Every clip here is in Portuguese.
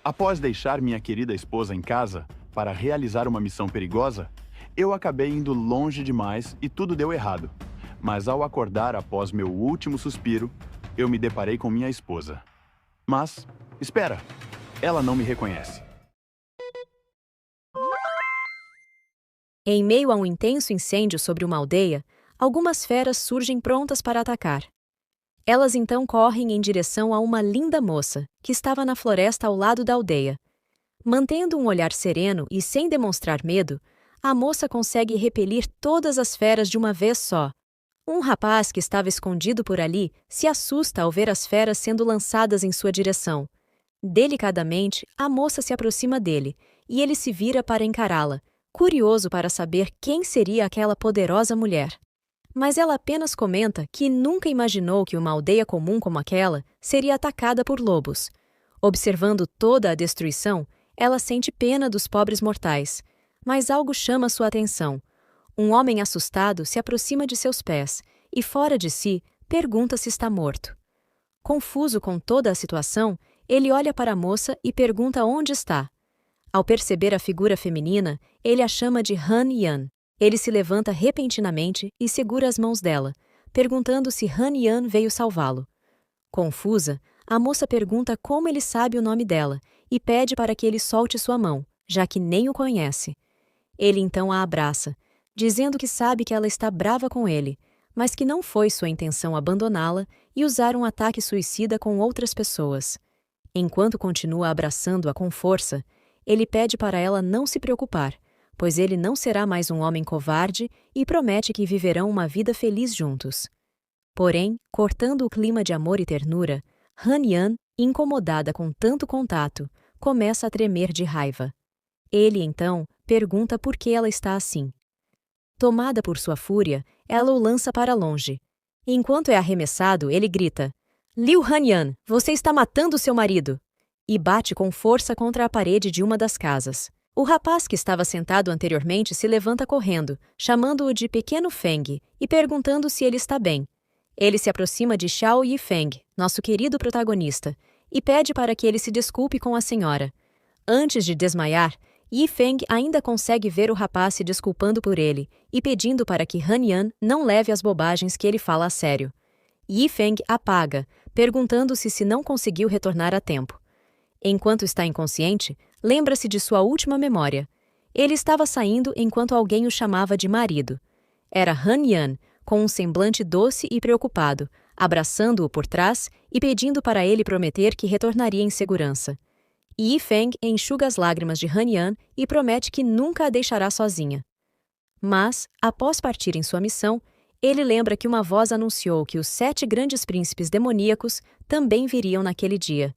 Após deixar minha querida esposa em casa para realizar uma missão perigosa, eu acabei indo longe demais e tudo deu errado. Mas ao acordar após meu último suspiro, eu me deparei com minha esposa. Mas, espera, ela não me reconhece. Em meio a um intenso incêndio sobre uma aldeia, algumas feras surgem prontas para atacar. Elas então correm em direção a uma linda moça, que estava na floresta ao lado da aldeia. Mantendo um olhar sereno e sem demonstrar medo, a moça consegue repelir todas as feras de uma vez só. Um rapaz que estava escondido por ali se assusta ao ver as feras sendo lançadas em sua direção. Delicadamente, a moça se aproxima dele, e ele se vira para encará-la, curioso para saber quem seria aquela poderosa mulher. Mas ela apenas comenta que nunca imaginou que uma aldeia comum como aquela seria atacada por lobos. Observando toda a destruição, ela sente pena dos pobres mortais. Mas algo chama sua atenção. Um homem assustado se aproxima de seus pés e, fora de si, pergunta se está morto. Confuso com toda a situação, ele olha para a moça e pergunta onde está. Ao perceber a figura feminina, ele a chama de Han Yan. Ele se levanta repentinamente e segura as mãos dela, perguntando se Han Yan veio salvá-lo. Confusa, a moça pergunta como ele sabe o nome dela e pede para que ele solte sua mão, já que nem o conhece. Ele então a abraça, dizendo que sabe que ela está brava com ele, mas que não foi sua intenção abandoná-la e usar um ataque suicida com outras pessoas. Enquanto continua abraçando-a com força, ele pede para ela não se preocupar, pois ele não será mais um homem covarde e promete que viverão uma vida feliz juntos. Porém, cortando o clima de amor e ternura, Han Yan, incomodada com tanto contato, começa a tremer de raiva. Ele, então, pergunta por que ela está assim. Tomada por sua fúria, ela o lança para longe. Enquanto é arremessado, ele grita: "Liu Hanyan, você está matando seu marido!" e bate com força contra a parede de uma das casas. O rapaz que estava sentado anteriormente se levanta correndo, chamando-o de Pequeno Feng e perguntando se ele está bem. Ele se aproxima de Xiao Yifeng, nosso querido protagonista, e pede para que ele se desculpe com a senhora. Antes de desmaiar, Yifeng ainda consegue ver o rapaz se desculpando por ele e pedindo para que Han Yan não leve as bobagens que ele fala a sério. Yifeng apaga, perguntando-se se não conseguiu retornar a tempo. Enquanto está inconsciente, lembra-se de sua última memória. Ele estava saindo enquanto alguém o chamava de marido. Era Han Yan, com um semblante doce e preocupado, abraçando-o por trás e pedindo para ele prometer que retornaria em segurança. Yifeng enxuga as lágrimas de Han Yan e promete que nunca a deixará sozinha. Mas, após partir em sua missão, ele lembra que uma voz anunciou que os 7 grandes príncipes demoníacos também viriam naquele dia.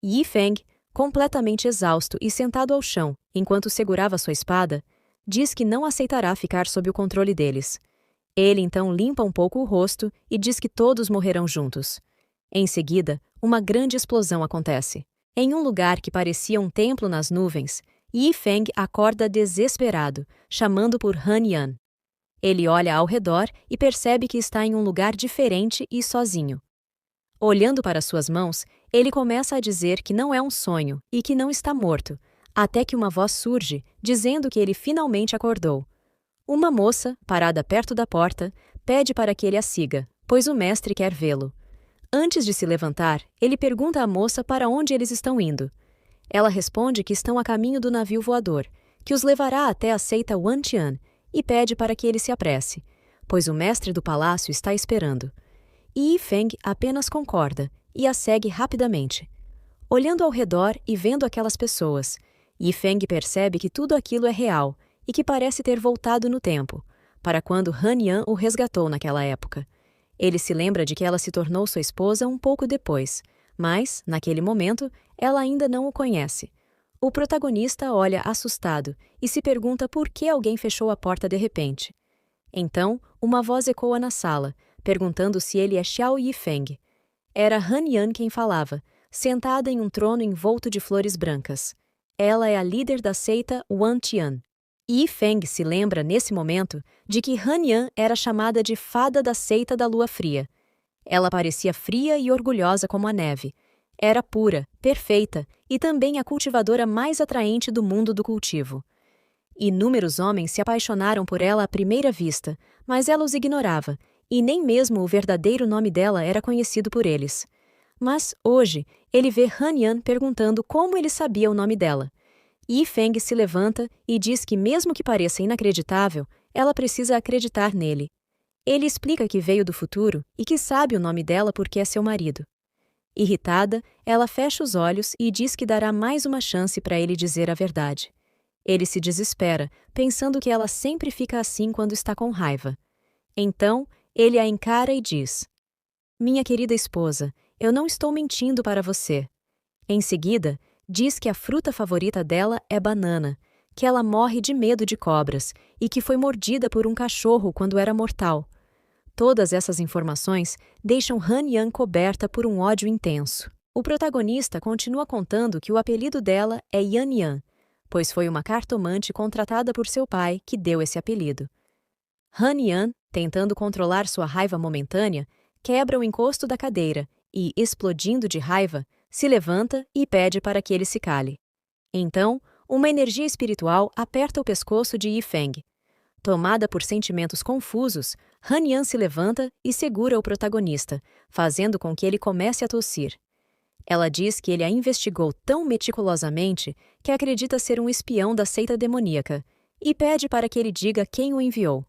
Yifeng, completamente exausto e sentado ao chão enquanto segurava sua espada, diz que não aceitará ficar sob o controle deles. Ele então limpa um pouco o rosto e diz que todos morrerão juntos. Em seguida, uma grande explosão acontece. Em um lugar que parecia um templo nas nuvens, Yifeng acorda desesperado, chamando por Han Yan. Ele olha ao redor e percebe que está em um lugar diferente e sozinho. Olhando para suas mãos, ele começa a dizer que não é um sonho e que não está morto, até que uma voz surge, dizendo que ele finalmente acordou. Uma moça, parada perto da porta, pede para que ele a siga, pois o mestre quer vê-lo. Antes de se levantar, ele pergunta à moça para onde eles estão indo. Ela responde que estão a caminho do navio voador, que os levará até a seita Wantian, e pede para que ele se apresse, pois o mestre do palácio está esperando. Yifeng apenas concorda e a segue rapidamente. Olhando ao redor e vendo aquelas pessoas, Yifeng percebe que tudo aquilo é real e que parece ter voltado no tempo, para quando Han Yan o resgatou naquela época. Ele se lembra de que ela se tornou sua esposa um pouco depois, mas, naquele momento, ela ainda não o conhece. O protagonista olha assustado e se pergunta por que alguém fechou a porta de repente. Então, uma voz ecoa na sala, perguntando se ele é Xiao Yifeng. Era Han Yan quem falava, sentada em um trono envolto de flores brancas. Ela é a líder da seita Wantian. Yifeng se lembra, nesse momento, de que Han Yan era chamada de Fada da Seita da Lua Fria. Ela parecia fria e orgulhosa como a neve. Era pura, perfeita e também a cultivadora mais atraente do mundo do cultivo. Inúmeros homens se apaixonaram por ela à primeira vista, mas ela os ignorava, e nem mesmo o verdadeiro nome dela era conhecido por eles. Mas, hoje, ele vê Han Yan perguntando como ele sabia o nome dela. Yi Feng se levanta e diz que, mesmo que pareça inacreditável, ela precisa acreditar nele. Ele explica que veio do futuro e que sabe o nome dela porque é seu marido. Irritada, ela fecha os olhos e diz que dará mais uma chance para ele dizer a verdade. Ele se desespera, pensando que ela sempre fica assim quando está com raiva. Então, ele a encara e diz: "Minha querida esposa, eu não estou mentindo para você." Em seguida, diz que a fruta favorita dela é banana, que ela morre de medo de cobras e que foi mordida por um cachorro quando era mortal. Todas essas informações deixam Han Yan coberta por um ódio intenso. O protagonista continua contando que o apelido dela é Yan Yan, pois foi uma cartomante contratada por seu pai que deu esse apelido. Han Yan, tentando controlar sua raiva momentânea, quebra o encosto da cadeira e, explodindo de raiva, se levanta e pede para que ele se cale. Então, uma energia espiritual aperta o pescoço de Yi Feng. Tomada por sentimentos confusos, Han Yan se levanta e segura o protagonista, fazendo com que ele comece a tossir. Ela diz que ele a investigou tão meticulosamente que acredita ser um espião da seita demoníaca, e pede para que ele diga quem o enviou.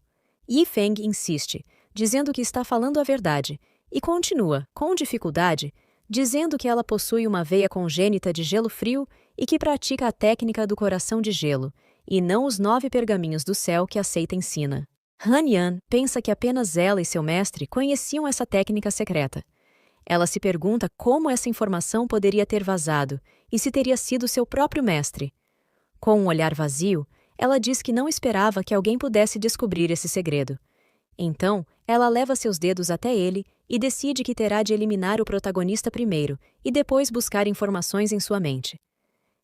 Yi Feng insiste, dizendo que está falando a verdade, e continua, com dificuldade, dizendo que ela possui uma veia congênita de gelo frio e que pratica a técnica do coração de gelo, e não os 9 pergaminhos do céu que a seita ensina. Han Yan pensa que apenas ela e seu mestre conheciam essa técnica secreta. Ela se pergunta como essa informação poderia ter vazado e se teria sido seu próprio mestre. Com um olhar vazio, ela diz que não esperava que alguém pudesse descobrir esse segredo. Então, ela leva seus dedos até ele e decide que terá de eliminar o protagonista primeiro e depois buscar informações em sua mente.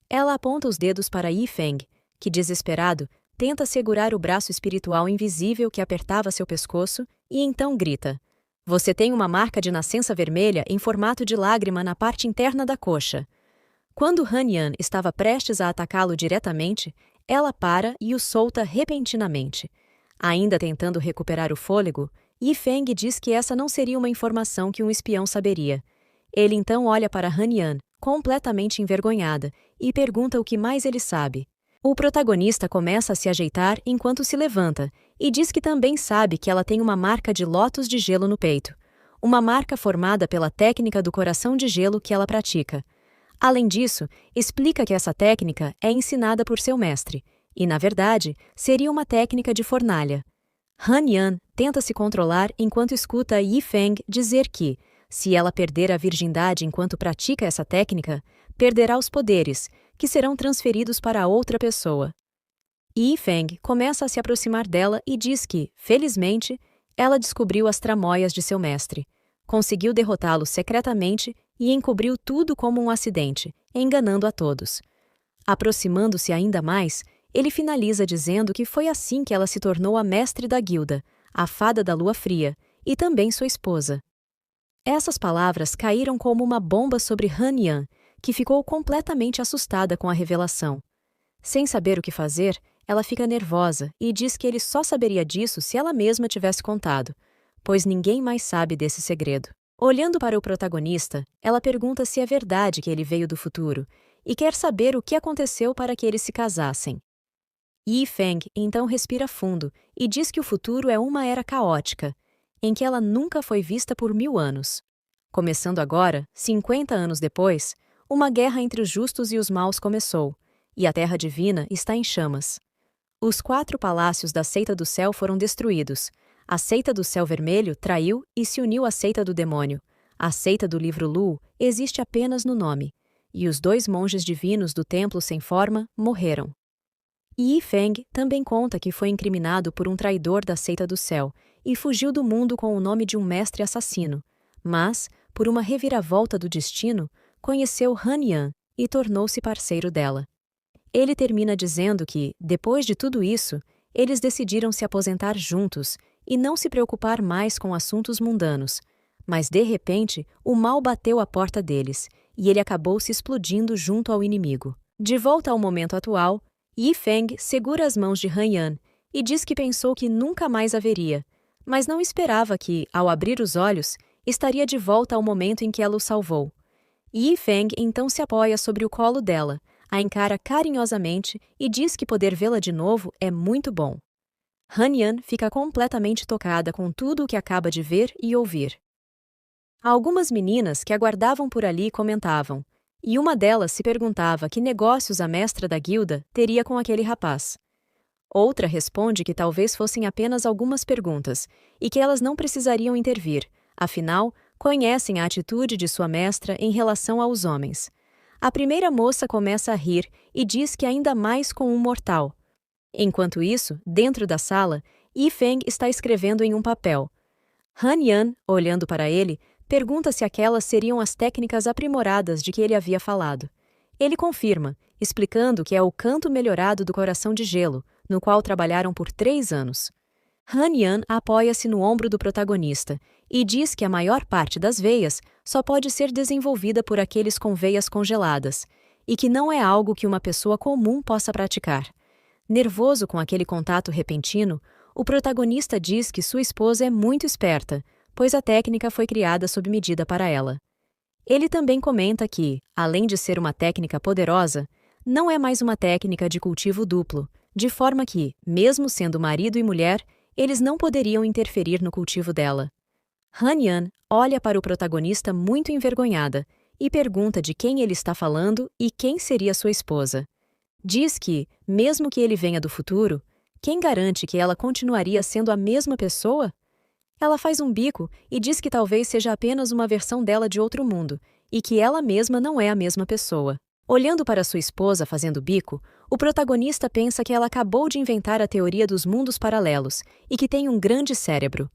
Ela aponta os dedos para Yi Feng, que, desesperado, tenta segurar o braço espiritual invisível que apertava seu pescoço e então grita: "Você tem uma marca de nascença vermelha em formato de lágrima na parte interna da coxa." Quando Han Yan estava prestes a atacá-lo diretamente, ela para e o solta repentinamente. Ainda tentando recuperar o fôlego, Yi Feng diz que essa não seria uma informação que um espião saberia. Ele então olha para Han Yan, completamente envergonhada, e pergunta o que mais ele sabe. O protagonista começa a se ajeitar enquanto se levanta e diz que também sabe que ela tem uma marca de lótus de gelo no peito, uma marca formada pela técnica do coração de gelo que ela pratica. Além disso, explica que essa técnica é ensinada por seu mestre, e, na verdade, seria uma técnica de fornalha. Han Yan tenta se controlar enquanto escuta Yi Feng dizer que, se ela perder a virgindade enquanto pratica essa técnica, perderá os poderes, que serão transferidos para outra pessoa. Yi Feng começa a se aproximar dela e diz que, felizmente, ela descobriu as tramóias de seu mestre, conseguiu derrotá-lo secretamente e encobriu tudo como um acidente, enganando a todos. Aproximando-se ainda mais, ele finaliza dizendo que foi assim que ela se tornou a mestre da guilda, a fada da lua fria, e também sua esposa. Essas palavras caíram como uma bomba sobre Han Yan, que ficou completamente assustada com a revelação. Sem saber o que fazer, ela fica nervosa e diz que ele só saberia disso se ela mesma tivesse contado, pois ninguém mais sabe desse segredo. Olhando para o protagonista, ela pergunta se é verdade que ele veio do futuro e quer saber o que aconteceu para que eles se casassem. Yi Feng então respira fundo e diz que o futuro é uma era caótica, em que ela nunca foi vista por 1000 anos. Começando agora, 50 anos depois, uma guerra entre os justos e os maus começou, e a Terra Divina está em chamas. Os 4 palácios da Seita do Céu foram destruídos. A Seita do Céu Vermelho traiu e se uniu à Seita do Demônio. A Seita do Livro Lu existe apenas no nome, e os 2 monges divinos do Templo Sem Forma morreram. Yi Feng também conta que foi incriminado por um traidor da Seita do Céu e fugiu do mundo com o nome de um mestre assassino, mas, por uma reviravolta do destino, conheceu Han Yan e tornou-se parceiro dela. Ele termina dizendo que, depois de tudo isso, eles decidiram se aposentar juntos e não se preocupar mais com assuntos mundanos, mas de repente o mal bateu à porta deles, e ele acabou se explodindo junto ao inimigo. De volta ao momento atual, Yifeng segura as mãos de Han Yan e diz que pensou que nunca mais haveria, mas não esperava que, ao abrir os olhos, estaria de volta ao momento em que ela o salvou. Yifeng então se apoia sobre o colo dela, a encara carinhosamente e diz que poder vê-la de novo é muito bom. Han Yan fica completamente tocada com tudo o que acaba de ver e ouvir. Algumas meninas que aguardavam por ali comentavam, e uma delas se perguntava que negócios a mestra da guilda teria com aquele rapaz. Outra responde que talvez fossem apenas algumas perguntas e que elas não precisariam intervir, afinal, conhecem a atitude de sua mestra em relação aos homens. A primeira moça começa a rir e diz que ainda mais com um mortal. Enquanto isso, dentro da sala, Yifeng está escrevendo em um papel. Han Yan, olhando para ele, pergunta se aquelas seriam as técnicas aprimoradas de que ele havia falado. Ele confirma, explicando que é o canto melhorado do coração de gelo, no qual trabalharam por 3 anos. Han Yan apoia-se no ombro do protagonista e diz que a maior parte das veias só pode ser desenvolvida por aqueles com veias congeladas, e que não é algo que uma pessoa comum possa praticar. Nervoso com aquele contato repentino, o protagonista diz que sua esposa é muito esperta, pois a técnica foi criada sob medida para ela. Ele também comenta que, além de ser uma técnica poderosa, não é mais uma técnica de cultivo duplo, de forma que, mesmo sendo marido e mulher, eles não poderiam interferir no cultivo dela. Han Yan olha para o protagonista muito envergonhada e pergunta de quem ele está falando e quem seria sua esposa. Diz que, mesmo que ele venha do futuro, quem garante que ela continuaria sendo a mesma pessoa? Ela faz um bico e diz que talvez seja apenas uma versão dela de outro mundo e que ela mesma não é a mesma pessoa. Olhando para sua esposa fazendo bico, o protagonista pensa que ela acabou de inventar a teoria dos mundos paralelos e que tem um grande cérebro.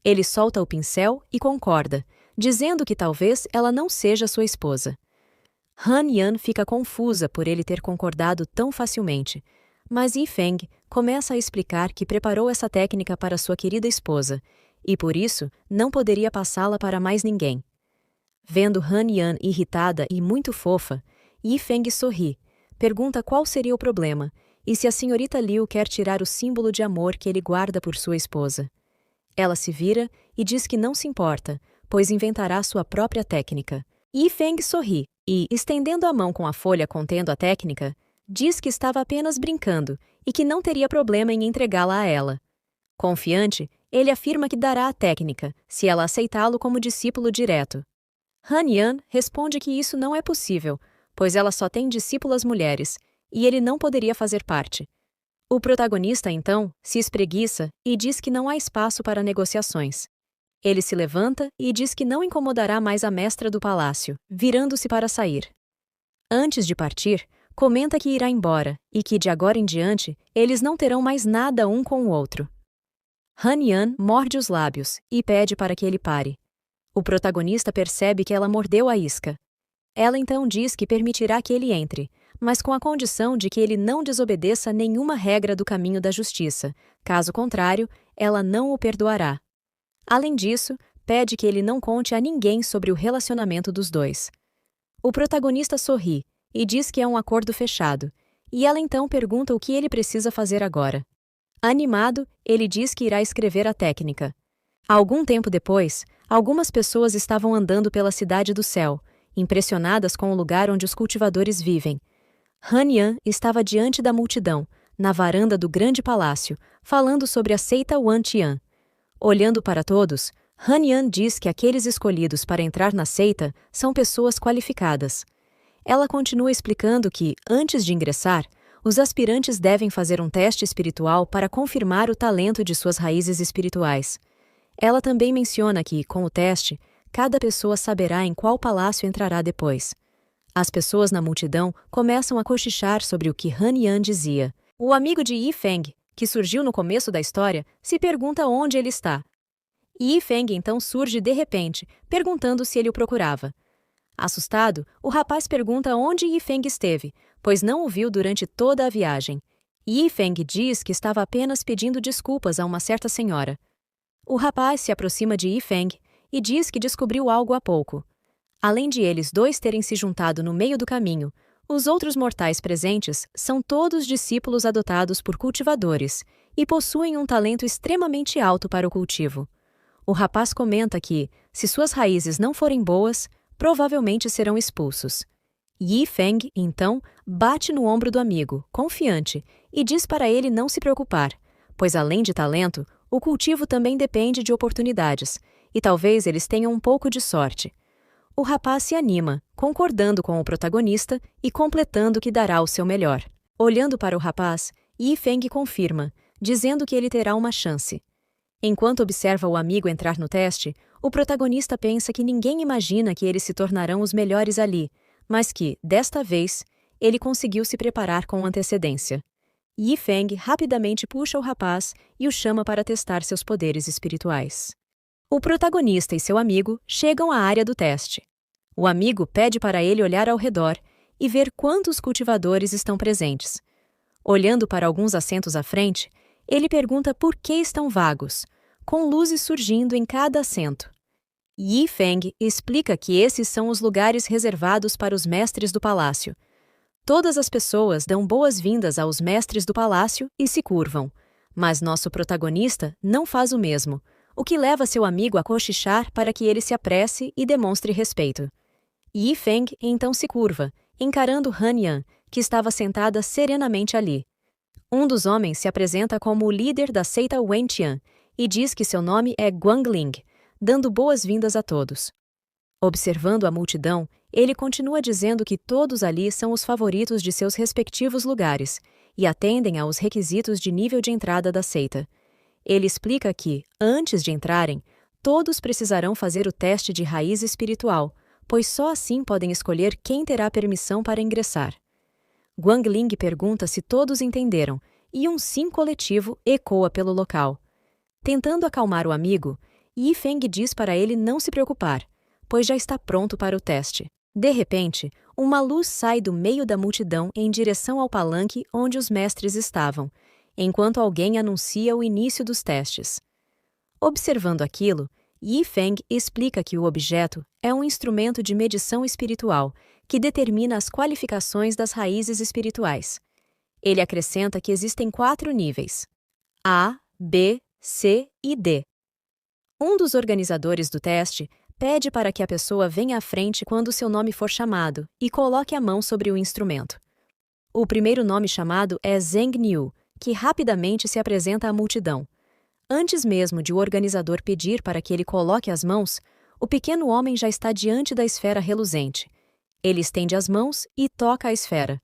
Ele solta o pincel e concorda, dizendo que talvez ela não seja sua esposa. Han Yan fica confusa por ele ter concordado tão facilmente, mas Yifeng começa a explicar que preparou essa técnica para sua querida esposa e, por isso, não poderia passá-la para mais ninguém. Vendo Han Yan irritada e muito fofa, Yifeng sorri, pergunta qual seria o problema e se a senhorita Liu quer tirar o símbolo de amor que ele guarda por sua esposa. Ela se vira e diz que não se importa, pois inventará sua própria técnica. Yifeng sorri e, estendendo a mão com a folha contendo a técnica, diz que estava apenas brincando e que não teria problema em entregá-la a ela. Confiante, ele afirma que dará a técnica, se ela aceitá-lo como discípulo direto. Han Yan responde que isso não é possível, pois ela só tem discípulas mulheres, e ele não poderia fazer parte. O protagonista, então, se espreguiça e diz que não há espaço para negociações. Ele se levanta e diz que não incomodará mais a mestra do palácio, virando-se para sair. Antes de partir, comenta que irá embora e que, de agora em diante, eles não terão mais nada um com o outro. Han Yan morde os lábios e pede para que ele pare. O protagonista percebe que ela mordeu a isca. Ela então diz que permitirá que ele entre, mas com a condição de que ele não desobedeça nenhuma regra do caminho da justiça. Caso contrário, ela não o perdoará. Além disso, pede que ele não conte a ninguém sobre o relacionamento dos dois. O protagonista sorri e diz que é um acordo fechado, e ela então pergunta o que ele precisa fazer agora. Animado, ele diz que irá escrever a técnica. Algum tempo depois, algumas pessoas estavam andando pela cidade do céu, impressionadas com o lugar onde os cultivadores vivem. Han Yan estava diante da multidão, na varanda do grande palácio, falando sobre a seita Wan Tian. Olhando para todos, Han Yan diz que aqueles escolhidos para entrar na seita são pessoas qualificadas. Ela continua explicando que, antes de ingressar, os aspirantes devem fazer um teste espiritual para confirmar o talento de suas raízes espirituais. Ela também menciona que, com o teste, cada pessoa saberá em qual palácio entrará depois. As pessoas na multidão começam a cochichar sobre o que Han Yan dizia. O amigo de Yifeng, que surgiu no começo da história, se pergunta onde ele está. Yifeng então surge de repente, perguntando se ele o procurava. Assustado, o rapaz pergunta onde Yifeng esteve, pois não o viu durante toda a viagem. Yifeng diz que estava apenas pedindo desculpas a uma certa senhora. O rapaz se aproxima de Yifeng e diz que descobriu algo há pouco. Além de eles dois terem se juntado no meio do caminho, os outros mortais presentes são todos discípulos adotados por cultivadores e possuem um talento extremamente alto para o cultivo. O rapaz comenta que, se suas raízes não forem boas, provavelmente serão expulsos. Yi Feng, então, bate no ombro do amigo, confiante, e diz para ele não se preocupar, pois além de talento, o cultivo também depende de oportunidades, e talvez eles tenham um pouco de sorte. O rapaz se anima, concordando com o protagonista e completando que dará o seu melhor. Olhando para o rapaz, Yi Feng confirma, dizendo que ele terá uma chance. Enquanto observa o amigo entrar no teste, o protagonista pensa que ninguém imagina que eles se tornarão os melhores ali, mas que, desta vez, ele conseguiu se preparar com antecedência. Yi Feng rapidamente puxa o rapaz e o chama para testar seus poderes espirituais. O protagonista e seu amigo chegam à área do teste. O amigo pede para ele olhar ao redor e ver quantos cultivadores estão presentes. Olhando para alguns assentos à frente, ele pergunta por que estão vagos, com luzes surgindo em cada assento. Yi Feng explica que esses são os lugares reservados para os mestres do palácio. Todas as pessoas dão boas-vindas aos mestres do palácio e se curvam, mas nosso protagonista não faz o mesmo, o que leva seu amigo a cochichar para que ele se apresse e demonstre respeito. Yi Feng então se curva, encarando Han Yan, que estava sentada serenamente ali. Um dos homens se apresenta como o líder da seita Wentian e diz que seu nome é Guangling, dando boas-vindas a todos. Observando a multidão, ele continua dizendo que todos ali são os favoritos de seus respectivos lugares e atendem aos requisitos de nível de entrada da seita. Ele explica que, antes de entrarem, todos precisarão fazer o teste de raiz espiritual, pois só assim podem escolher quem terá permissão para ingressar. Guangling pergunta se todos entenderam, e um sim coletivo ecoa pelo local. Tentando acalmar o amigo, Yi Feng diz para ele não se preocupar, pois já está pronto para o teste. De repente, uma luz sai do meio da multidão em direção ao palanque onde os mestres estavam, enquanto alguém anuncia o início dos testes. Observando aquilo, Yi Feng explica que o objeto é um instrumento de medição espiritual que determina as qualificações das raízes espirituais. Ele acrescenta que existem 4 níveis: A, B, C e D. Um dos organizadores do teste pede para que a pessoa venha à frente quando seu nome for chamado e coloque a mão sobre o instrumento. O primeiro nome chamado é Zheng Niu, que rapidamente se apresenta à multidão. Antes mesmo de o organizador pedir para que ele coloque as mãos, o pequeno homem já está diante da esfera reluzente. Ele estende as mãos e toca a esfera.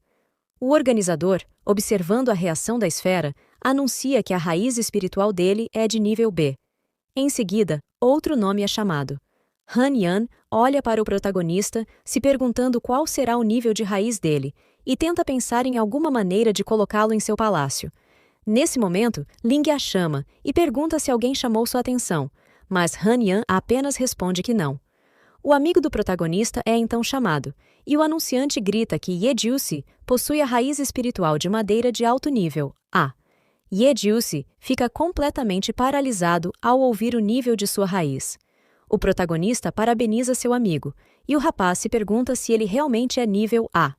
O organizador, observando a reação da esfera, anuncia que a raiz espiritual dele é de nível B. Em seguida, outro nome é chamado. Han Yan olha para o protagonista, se perguntando qual será o nível de raiz dele, e tenta pensar em alguma maneira de colocá-lo em seu palácio. Nesse momento, Ling a chama e pergunta se alguém chamou sua atenção, mas Han Yan apenas responde que não. O amigo do protagonista é então chamado, e o anunciante grita que Ye Jiusi possui a raiz espiritual de madeira de alto nível, A. Ye Jiusi fica completamente paralisado ao ouvir o nível de sua raiz. O protagonista parabeniza seu amigo, e o rapaz se pergunta se ele realmente é nível A.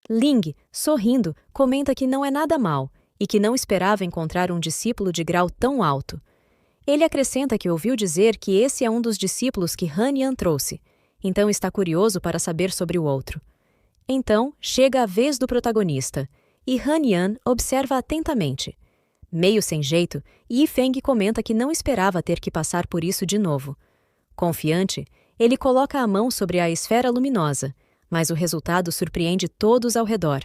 Ling, sorrindo, comenta que não é nada mal, e que não esperava encontrar um discípulo de grau tão alto. Ele acrescenta que ouviu dizer que esse é um dos discípulos que Han Yan trouxe, então está curioso para saber sobre o outro. Então, chega a vez do protagonista, e Han Yan observa atentamente. Meio sem jeito, Yi Feng comenta que não esperava ter que passar por isso de novo. Confiante, ele coloca a mão sobre a esfera luminosa, mas o resultado surpreende todos ao redor.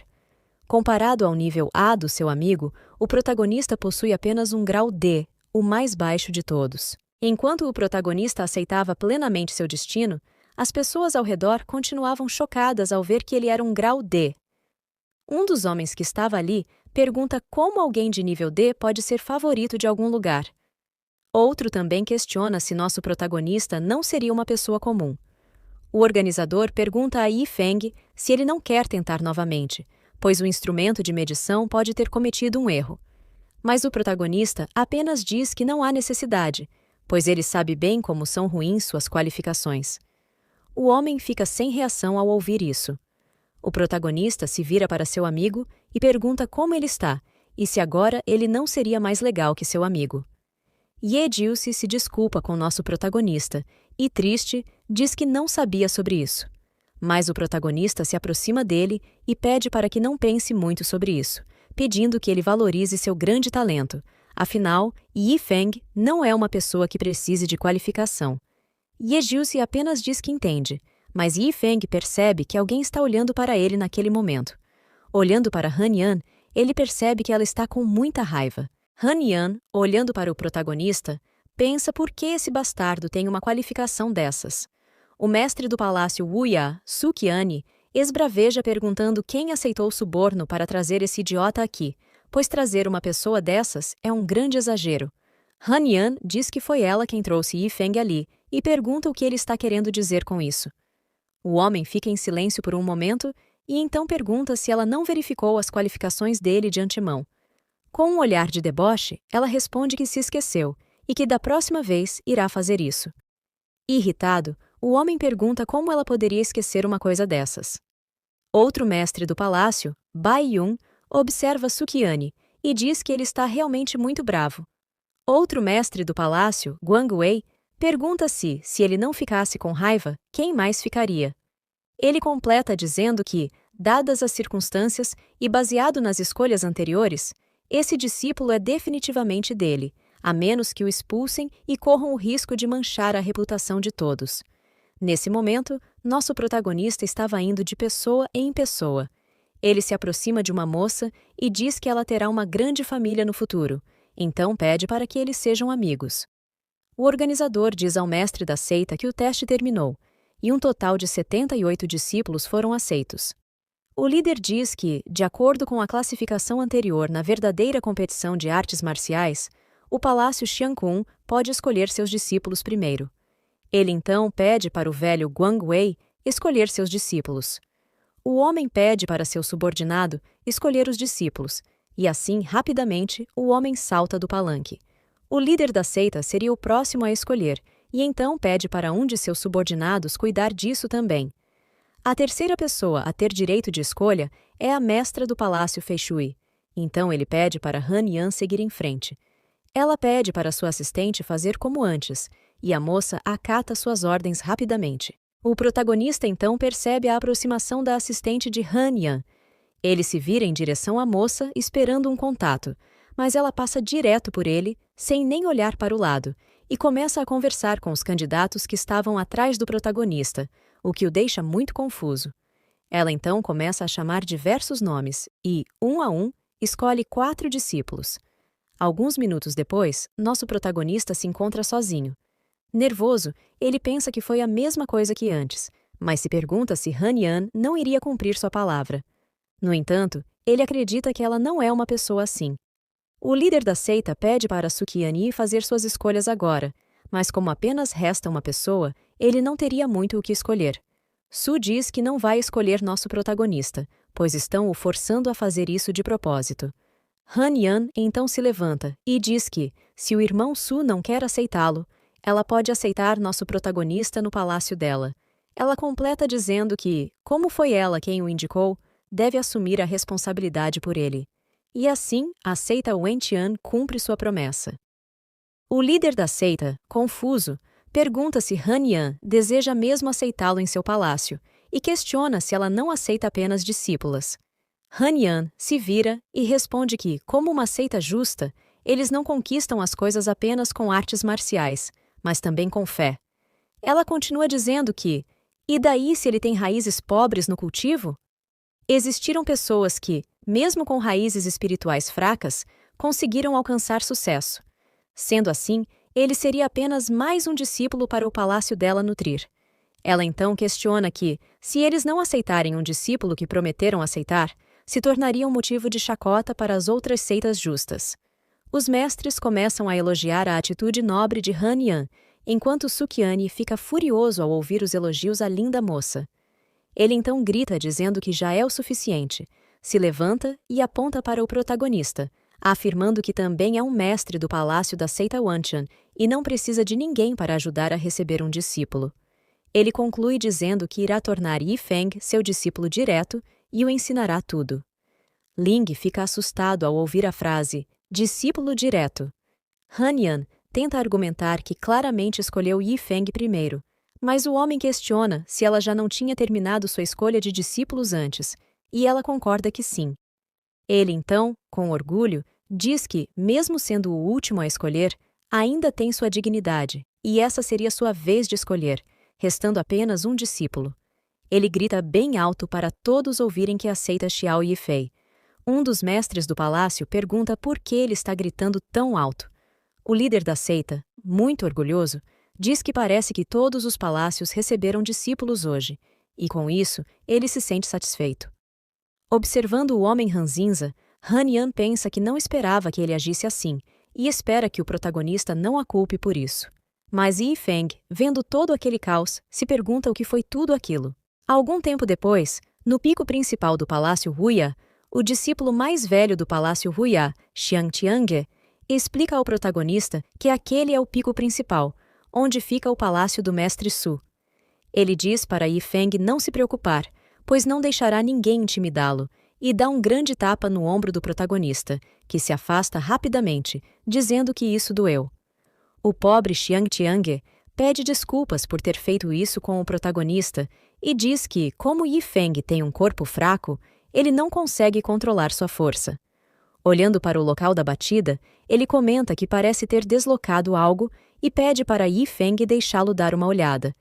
Comparado ao nível A do seu amigo, o protagonista possui apenas um grau D, o mais baixo de todos. Enquanto o protagonista aceitava plenamente seu destino, as pessoas ao redor continuavam chocadas ao ver que ele era um grau D. Um dos homens que estava ali pergunta como alguém de nível D pode ser favorito de algum lugar. Outro também questiona se nosso protagonista não seria uma pessoa comum. O organizador pergunta a Yi Feng se ele não quer tentar novamente, pois o instrumento de medição pode ter cometido um erro. Mas o protagonista apenas diz que não há necessidade, pois ele sabe bem como são ruins suas qualificações. O homem fica sem reação ao ouvir isso. O protagonista se vira para seu amigo e pergunta como ele está e se agora ele não seria mais legal que seu amigo. Ye-Jiu-se se desculpa com nosso protagonista e, triste, diz que não sabia sobre isso. Mas o protagonista se aproxima dele e pede para que não pense muito sobre isso, pedindo que ele valorize seu grande talento. Afinal, Yi Feng não é uma pessoa que precise de qualificação. Ye-Jiu-se apenas diz que entende, mas Yi Feng percebe que alguém está olhando para ele naquele momento. Olhando para Han Yan, ele percebe que ela está com muita raiva. Han Yan, olhando para o protagonista, pensa por que esse bastardo tem uma qualificação dessas. O mestre do palácio Wuya, Su Qiani, esbraveja perguntando quem aceitou o suborno para trazer esse idiota aqui, pois trazer uma pessoa dessas é um grande exagero. Han Yan diz que foi ela quem trouxe Yi Feng ali e pergunta o que ele está querendo dizer com isso. O homem fica em silêncio por um momento e então pergunta se ela não verificou as qualificações dele de antemão. Com um olhar de deboche, ela responde que se esqueceu e que da próxima vez irá fazer isso. Irritado, o homem pergunta como ela poderia esquecer uma coisa dessas. Outro mestre do palácio, Bai Yun, observa Su Qiani e diz que ele está realmente muito bravo. Outro mestre do palácio, Guang Wei, pergunta se ele não ficasse com raiva, quem mais ficaria. Ele completa dizendo que, dadas as circunstâncias e baseado nas escolhas anteriores, esse discípulo é definitivamente dele, a menos que o expulsem e corram o risco de manchar a reputação de todos. Nesse momento, nosso protagonista estava indo de pessoa em pessoa. Ele se aproxima de uma moça e diz que ela terá uma grande família no futuro, então pede para que eles sejam amigos. O organizador diz ao mestre da seita que o teste terminou, e um total de 78 discípulos foram aceitos. O líder diz que, de acordo com a classificação anterior na verdadeira competição de artes marciais, o Palácio Xiankun pode escolher seus discípulos primeiro. Ele então pede para o velho Guang Wei escolher seus discípulos. O homem pede para seu subordinado escolher os discípulos, e assim, rapidamente, o homem salta do palanque. O líder da seita seria o próximo a escolher, e então pede para um de seus subordinados cuidar disso também. A terceira pessoa a ter direito de escolha é a mestra do Palácio Feishui. Então ele pede para Han Yan seguir em frente. Ela pede para sua assistente fazer como antes, e a moça acata suas ordens rapidamente. O protagonista então percebe a aproximação da assistente de Han Yan. Ele se vira em direção à moça, esperando um contato, mas ela passa direto por ele, sem nem olhar para o lado, e começa a conversar com os candidatos que estavam atrás do protagonista, o que o deixa muito confuso. Ela então começa a chamar diversos nomes e, um a um, escolhe 4 discípulos. Alguns minutos depois, nosso protagonista se encontra sozinho. Nervoso, ele pensa que foi a mesma coisa que antes, mas se pergunta se Han Yan não iria cumprir sua palavra. No entanto, ele acredita que ela não é uma pessoa assim. O líder da seita pede para Su Qiani fazer suas escolhas agora, mas como apenas resta uma pessoa, ele não teria muito o que escolher. Su diz que não vai escolher nosso protagonista, pois estão o forçando a fazer isso de propósito. Han Yan então se levanta e diz que, se o irmão Su não quer aceitá-lo, ela pode aceitar nosso protagonista no palácio dela. Ela completa dizendo que, como foi ela quem o indicou, deve assumir a responsabilidade por ele. E assim, a seita Wentian cumpre sua promessa. O líder da seita, confuso, pergunta se Han Yan deseja mesmo aceitá-lo em seu palácio e questiona se ela não aceita apenas discípulas. Han Yan se vira e responde que, como uma seita justa, eles não conquistam as coisas apenas com artes marciais, mas também com fé. Ela continua dizendo que, e daí se ele tem raízes pobres no cultivo? Existiram pessoas que, mesmo com raízes espirituais fracas, conseguiram alcançar sucesso. Sendo assim, ele seria apenas mais um discípulo para o palácio dela nutrir. Ela então questiona que, se eles não aceitarem um discípulo que prometeram aceitar, se tornaria um motivo de chacota para as outras seitas justas. Os mestres começam a elogiar a atitude nobre de Han Yan, enquanto Su Qiani fica furioso ao ouvir os elogios à linda moça. Ele então grita dizendo que já é o suficiente, se levanta e aponta para o protagonista, afirmando que também é um mestre do palácio da seita Wantian e não precisa de ninguém para ajudar a receber um discípulo. Ele conclui dizendo que irá tornar Yifeng seu discípulo direto e o ensinará tudo. Ling fica assustado ao ouvir a frase discípulo direto. Hanyan tenta argumentar que claramente escolheu Yifeng primeiro, mas o homem questiona se ela já não tinha terminado sua escolha de discípulos antes, e ela concorda que sim. Ele então, com orgulho, diz que, mesmo sendo o último a escolher, ainda tem sua dignidade, e essa seria sua vez de escolher, restando apenas um discípulo. Ele grita bem alto para todos ouvirem que aceita Xiao Yifei. Um dos mestres do palácio pergunta por que ele está gritando tão alto. O líder da seita, muito orgulhoso, diz que parece que todos os palácios receberam discípulos hoje, e com isso ele se sente satisfeito. Observando o homem ranzinza, Hanyan pensa que não esperava que ele agisse assim, e espera que o protagonista não a culpe por isso. Mas Yifeng, vendo todo aquele caos, se pergunta o que foi tudo aquilo. Algum tempo depois, no pico principal do Palácio Huya, o discípulo mais velho do Palácio Huya, Xiangtiange, explica ao protagonista que aquele é o pico principal, onde fica o palácio do Mestre Su. Ele diz para Yifeng não se preocupar, pois não deixará ninguém intimidá-lo, e dá um grande tapa no ombro do protagonista, que se afasta rapidamente, dizendo que isso doeu. O pobre Xiangtiange pede desculpas por ter feito isso com o protagonista e diz que, como Yifeng tem um corpo fraco, ele não consegue controlar sua força. Olhando para o local da batida, ele comenta que parece ter deslocado algo e pede para Yifeng deixá-lo dar uma olhada.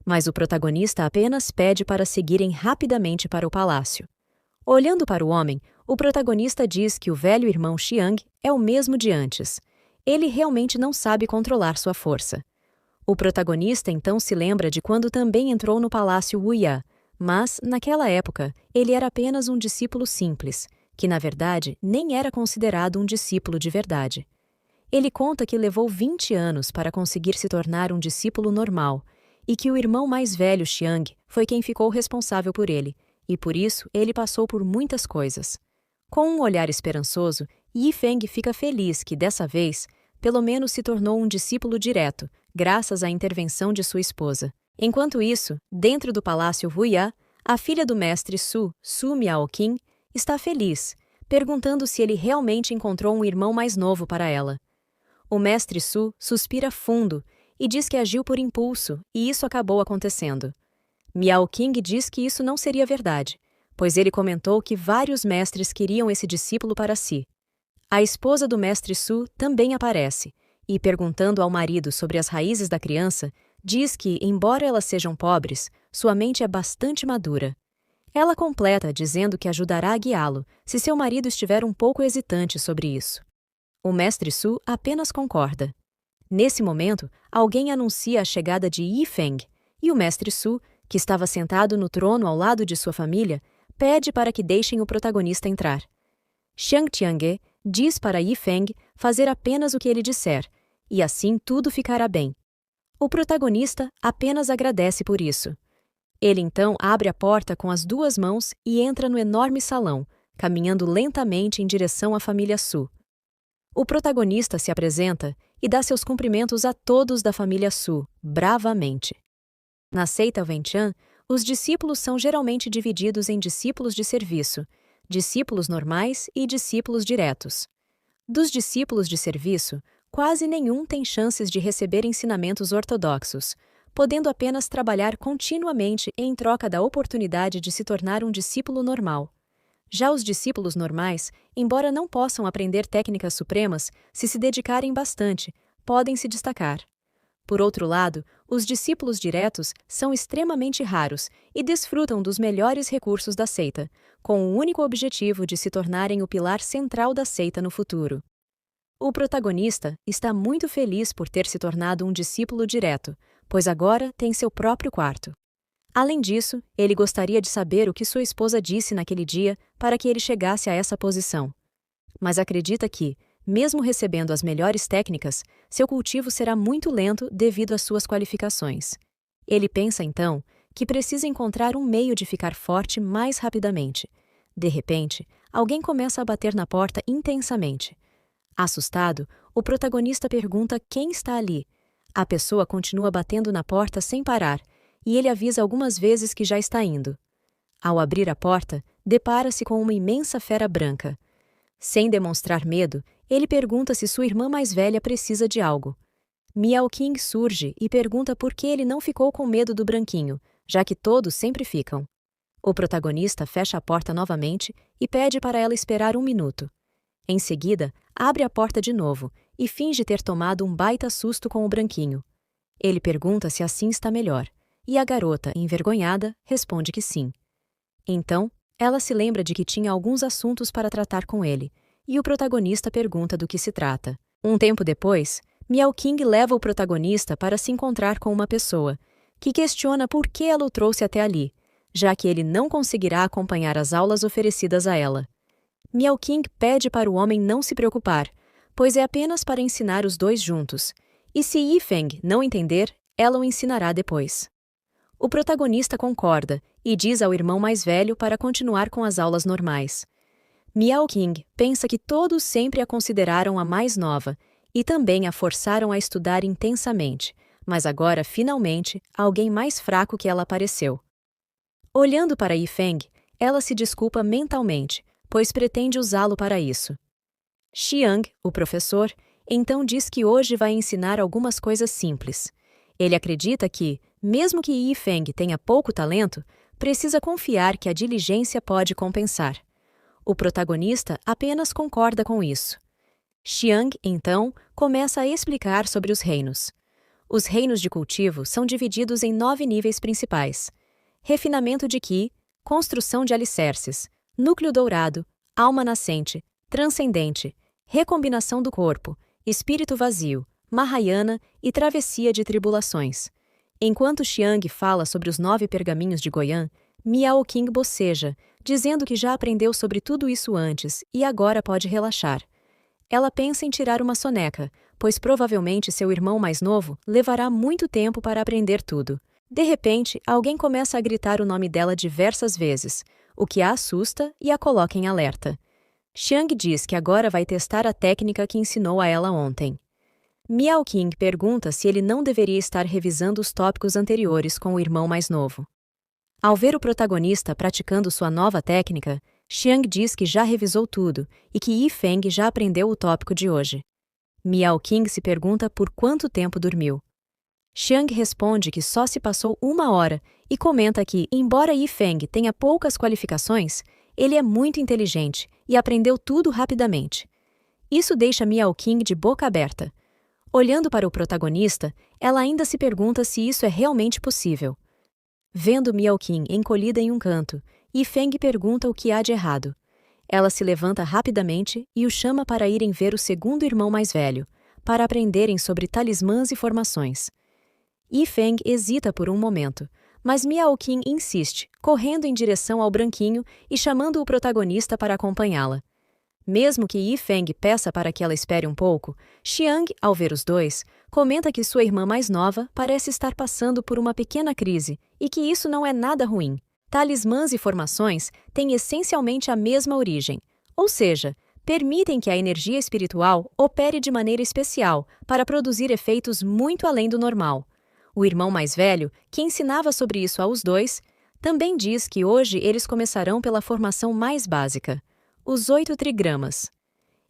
Mas o protagonista apenas pede para seguirem rapidamente para o palácio. Olhando para o homem, o protagonista diz que o velho irmão Xiang é o mesmo de antes. Ele realmente não sabe controlar sua força. O protagonista então se lembra de quando também entrou no Palácio Huya, mas, naquela época, ele era apenas um discípulo simples, que na verdade nem era considerado um discípulo de verdade. Ele conta que levou 20 anos para conseguir se tornar um discípulo normal, e que o irmão mais velho, Xiang, foi quem ficou responsável por ele, e por isso ele passou por muitas coisas. Com um olhar esperançoso, Yifeng fica feliz que, dessa vez, pelo menos se tornou um discípulo direto, graças à intervenção de sua esposa. Enquanto isso, dentro do Palácio Huya, a filha do mestre Su, Su Miaoqing, está feliz, perguntando se ele realmente encontrou um irmão mais novo para ela. O mestre Su suspira fundo e diz que agiu por impulso, e isso acabou acontecendo. Miaoqing diz que isso não seria verdade, pois ele comentou que vários mestres queriam esse discípulo para si. A esposa do mestre Su também aparece, e perguntando ao marido sobre as raízes da criança, diz que, embora elas sejam pobres, sua mente é bastante madura. Ela completa dizendo que ajudará a guiá-lo, se seu marido estiver um pouco hesitante sobre isso. O mestre Su apenas concorda. Nesse momento, alguém anuncia a chegada de Yifeng, e o mestre Su, que estava sentado no trono ao lado de sua família, pede para que deixem o protagonista entrar. Xiangtiange diz para Yifeng fazer apenas o que ele disser, e assim tudo ficará bem. O protagonista apenas agradece por isso. Ele então abre a porta com as duas mãos e entra no enorme salão, caminhando lentamente em direção à família Su. O protagonista se apresenta e dá seus cumprimentos a todos da família Su, bravamente. Na seita Wenquan, os discípulos são geralmente divididos em discípulos de serviço, discípulos normais e discípulos diretos. Dos discípulos de serviço, quase nenhum tem chances de receber ensinamentos ortodoxos, podendo apenas trabalhar continuamente em troca da oportunidade de se tornar um discípulo normal. Já os discípulos normais, embora não possam aprender técnicas supremas, se dedicarem bastante, podem se destacar. Por outro lado, os discípulos diretos são extremamente raros e desfrutam dos melhores recursos da seita, com o único objetivo de se tornarem o pilar central da seita no futuro. O protagonista está muito feliz por ter se tornado um discípulo direto, pois agora tem seu próprio quarto. Além disso, ele gostaria de saber o que sua esposa disse naquele dia para que ele chegasse a essa posição. Mas acredita que, mesmo recebendo as melhores técnicas, seu cultivo será muito lento devido às suas qualificações. Ele pensa, então, que precisa encontrar um meio de ficar forte mais rapidamente. De repente, alguém começa a bater na porta intensamente. Assustado, o protagonista pergunta quem está ali. A pessoa continua batendo na porta sem parar, e ele avisa algumas vezes que já está indo. Ao abrir a porta, depara-se com uma imensa fera branca. Sem demonstrar medo, ele pergunta se sua irmã mais velha precisa de algo. Miao Qing surge e pergunta por que ele não ficou com medo do branquinho, já que todos sempre ficam. O protagonista fecha a porta novamente e pede para ela esperar 1 minuto. Em seguida, abre a porta de novo e finge ter tomado um baita susto com o branquinho. Ele pergunta se assim está melhor, e a garota, envergonhada, responde que sim. Então, ela se lembra de que tinha alguns assuntos para tratar com ele, e o protagonista pergunta do que se trata. Um tempo depois, Miao Qing leva o protagonista para se encontrar com uma pessoa, que questiona por que ela o trouxe até ali, já que ele não conseguirá acompanhar as aulas oferecidas a ela. Miao Qing pede para o homem não se preocupar, pois é apenas para ensinar os dois juntos, e se Yifeng não entender, ela o ensinará depois. O protagonista concorda e diz ao irmão mais velho para continuar com as aulas normais. Miao Qing pensa que todos sempre a consideraram a mais nova e também a forçaram a estudar intensamente, mas agora, finalmente, alguém mais fraco que ela apareceu. Olhando para Yifeng, ela se desculpa mentalmente, pois pretende usá-lo para isso. Xiang, o professor, então diz que hoje vai ensinar algumas coisas simples. Ele acredita que, mesmo que Yifeng tenha pouco talento, precisa confiar que a diligência pode compensar. O protagonista apenas concorda com isso. Xiang, então, começa a explicar sobre os reinos. Os reinos de cultivo são divididos em 9 níveis principais: refinamento de Qi, construção de alicerces, núcleo dourado, alma nascente, transcendente, recombinação do corpo, espírito vazio, Mahayana e travessia de tribulações. Enquanto Xiang fala sobre os 9 pergaminhos de Goyan, Miao Qing boceja, dizendo que já aprendeu sobre tudo isso antes e agora pode relaxar. Ela pensa em tirar uma soneca, pois provavelmente seu irmão mais novo levará muito tempo para aprender tudo. De repente, alguém começa a gritar o nome dela diversas vezes, o que a assusta e a coloca em alerta. Xiang diz que agora vai testar a técnica que ensinou a ela ontem. Miao Qing pergunta se ele não deveria estar revisando os tópicos anteriores com o irmão mais novo. Ao ver o protagonista praticando sua nova técnica, Xiang diz que já revisou tudo e que Yifeng já aprendeu o tópico de hoje. Miao Qing se pergunta por quanto tempo dormiu. Xiang responde que só se passou 1 hora e comenta que, embora Yifeng tenha poucas qualificações, ele é muito inteligente e aprendeu tudo rapidamente. Isso deixa Miao Qing de boca aberta. Olhando para o protagonista, ela ainda se pergunta se isso é realmente possível. Vendo Miao Qing encolhida em um canto, Yifeng pergunta o que há de errado. Ela se levanta rapidamente e o chama para irem ver o segundo irmão mais velho, para aprenderem sobre talismãs e formações. Yifeng hesita por um momento, mas Miao Qing insiste, correndo em direção ao branquinho e chamando o protagonista para acompanhá-la. Mesmo que Yifeng peça para que ela espere um pouco, Xiang, ao ver os dois, comenta que sua irmã mais nova parece estar passando por uma pequena crise e que isso não é nada ruim. Talismãs e formações têm essencialmente a mesma origem, ou seja, permitem que a energia espiritual opere de maneira especial para produzir efeitos muito além do normal. O irmão mais velho, que ensinava sobre isso aos dois, também diz que hoje eles começarão pela formação mais básica, os 8 trigramas.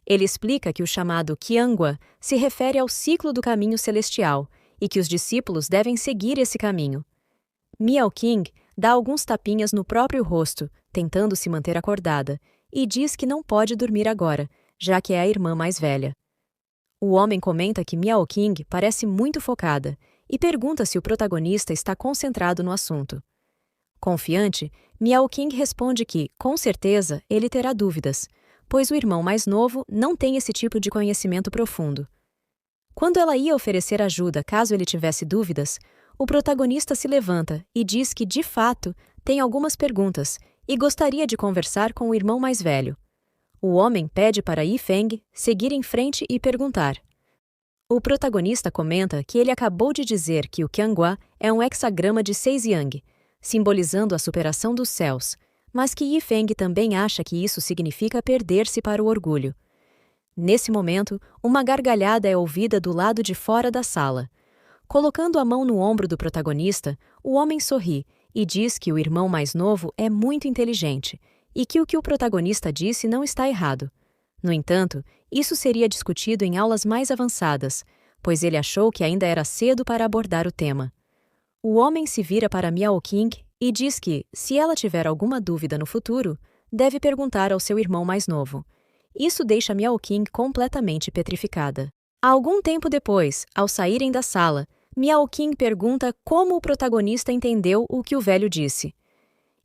Ele explica que o chamado Qiangua se refere ao ciclo do caminho celestial e que os discípulos devem seguir esse caminho. Miao Qing dá alguns tapinhas no próprio rosto, tentando se manter acordada, e diz que não pode dormir agora, já que é a irmã mais velha. O homem comenta que Miao Qing parece muito focada e pergunta se o protagonista está concentrado no assunto. Confiante, Miao Qing responde que, com certeza, ele terá dúvidas, pois o irmão mais novo não tem esse tipo de conhecimento profundo. Quando ela ia oferecer ajuda caso ele tivesse dúvidas, o protagonista se levanta e diz que, de fato, tem algumas perguntas e gostaria de conversar com o irmão mais velho. O homem pede para Yifeng seguir em frente e perguntar. O protagonista comenta que ele acabou de dizer que o Qiangua é um hexagrama de 6 yang, simbolizando a superação dos céus, mas que Yifeng também acha que isso significa perder-se para o orgulho. Nesse momento, uma gargalhada é ouvida do lado de fora da sala. Colocando a mão no ombro do protagonista, o homem sorri e diz que o irmão mais novo é muito inteligente e que o protagonista disse não está errado. No entanto, isso seria discutido em aulas mais avançadas, pois ele achou que ainda era cedo para abordar o tema. O homem se vira para Miao Qing e diz que, se ela tiver alguma dúvida no futuro, deve perguntar ao seu irmão mais novo. Isso deixa Miao Qing completamente petrificada. Algum tempo depois, ao saírem da sala, Miao Qing pergunta como o protagonista entendeu o que o velho disse.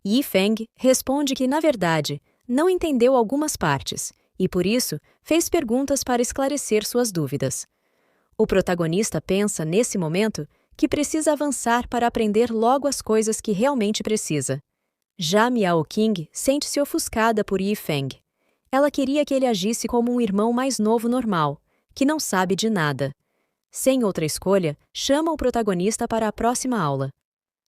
Yi Feng responde que, na verdade, não entendeu algumas partes e, por isso, fez perguntas para esclarecer suas dúvidas. O protagonista pensa, nesse momento, que precisa avançar para aprender logo as coisas que realmente precisa. Já Miao Qing sente-se ofuscada por Yi Feng. Ela queria que ele agisse como um irmão mais novo normal, que não sabe de nada. Sem outra escolha, chama o protagonista para a próxima aula.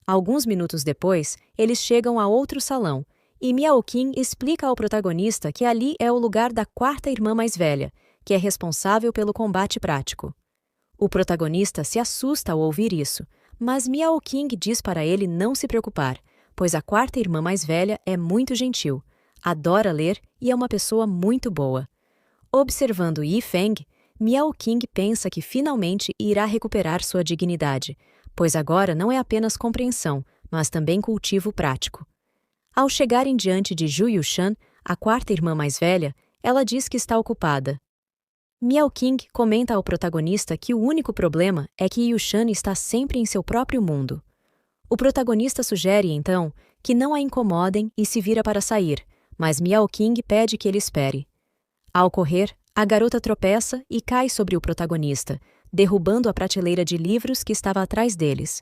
Alguns minutos depois, eles chegam a outro salão, e Miao Qing explica ao protagonista que ali é o lugar da quarta irmã mais velha, que é responsável pelo combate prático. O protagonista se assusta ao ouvir isso, mas Miao Qing diz para ele não se preocupar, pois a quarta irmã mais velha é muito gentil, adora ler e é uma pessoa muito boa. Observando Yi Feng, Miao Qing pensa que finalmente irá recuperar sua dignidade, pois agora não é apenas compreensão, mas também cultivo prático. Ao chegarem diante de Zhu Yushan, a quarta irmã mais velha, ela diz que está ocupada. Miao Qing comenta ao protagonista que o único problema é que Yushan está sempre em seu próprio mundo. O protagonista sugere, então, que não a incomodem e se vira para sair, mas Miao Qing pede que ele espere. Ao correr, a garota tropeça e cai sobre o protagonista, derrubando a prateleira de livros que estava atrás deles.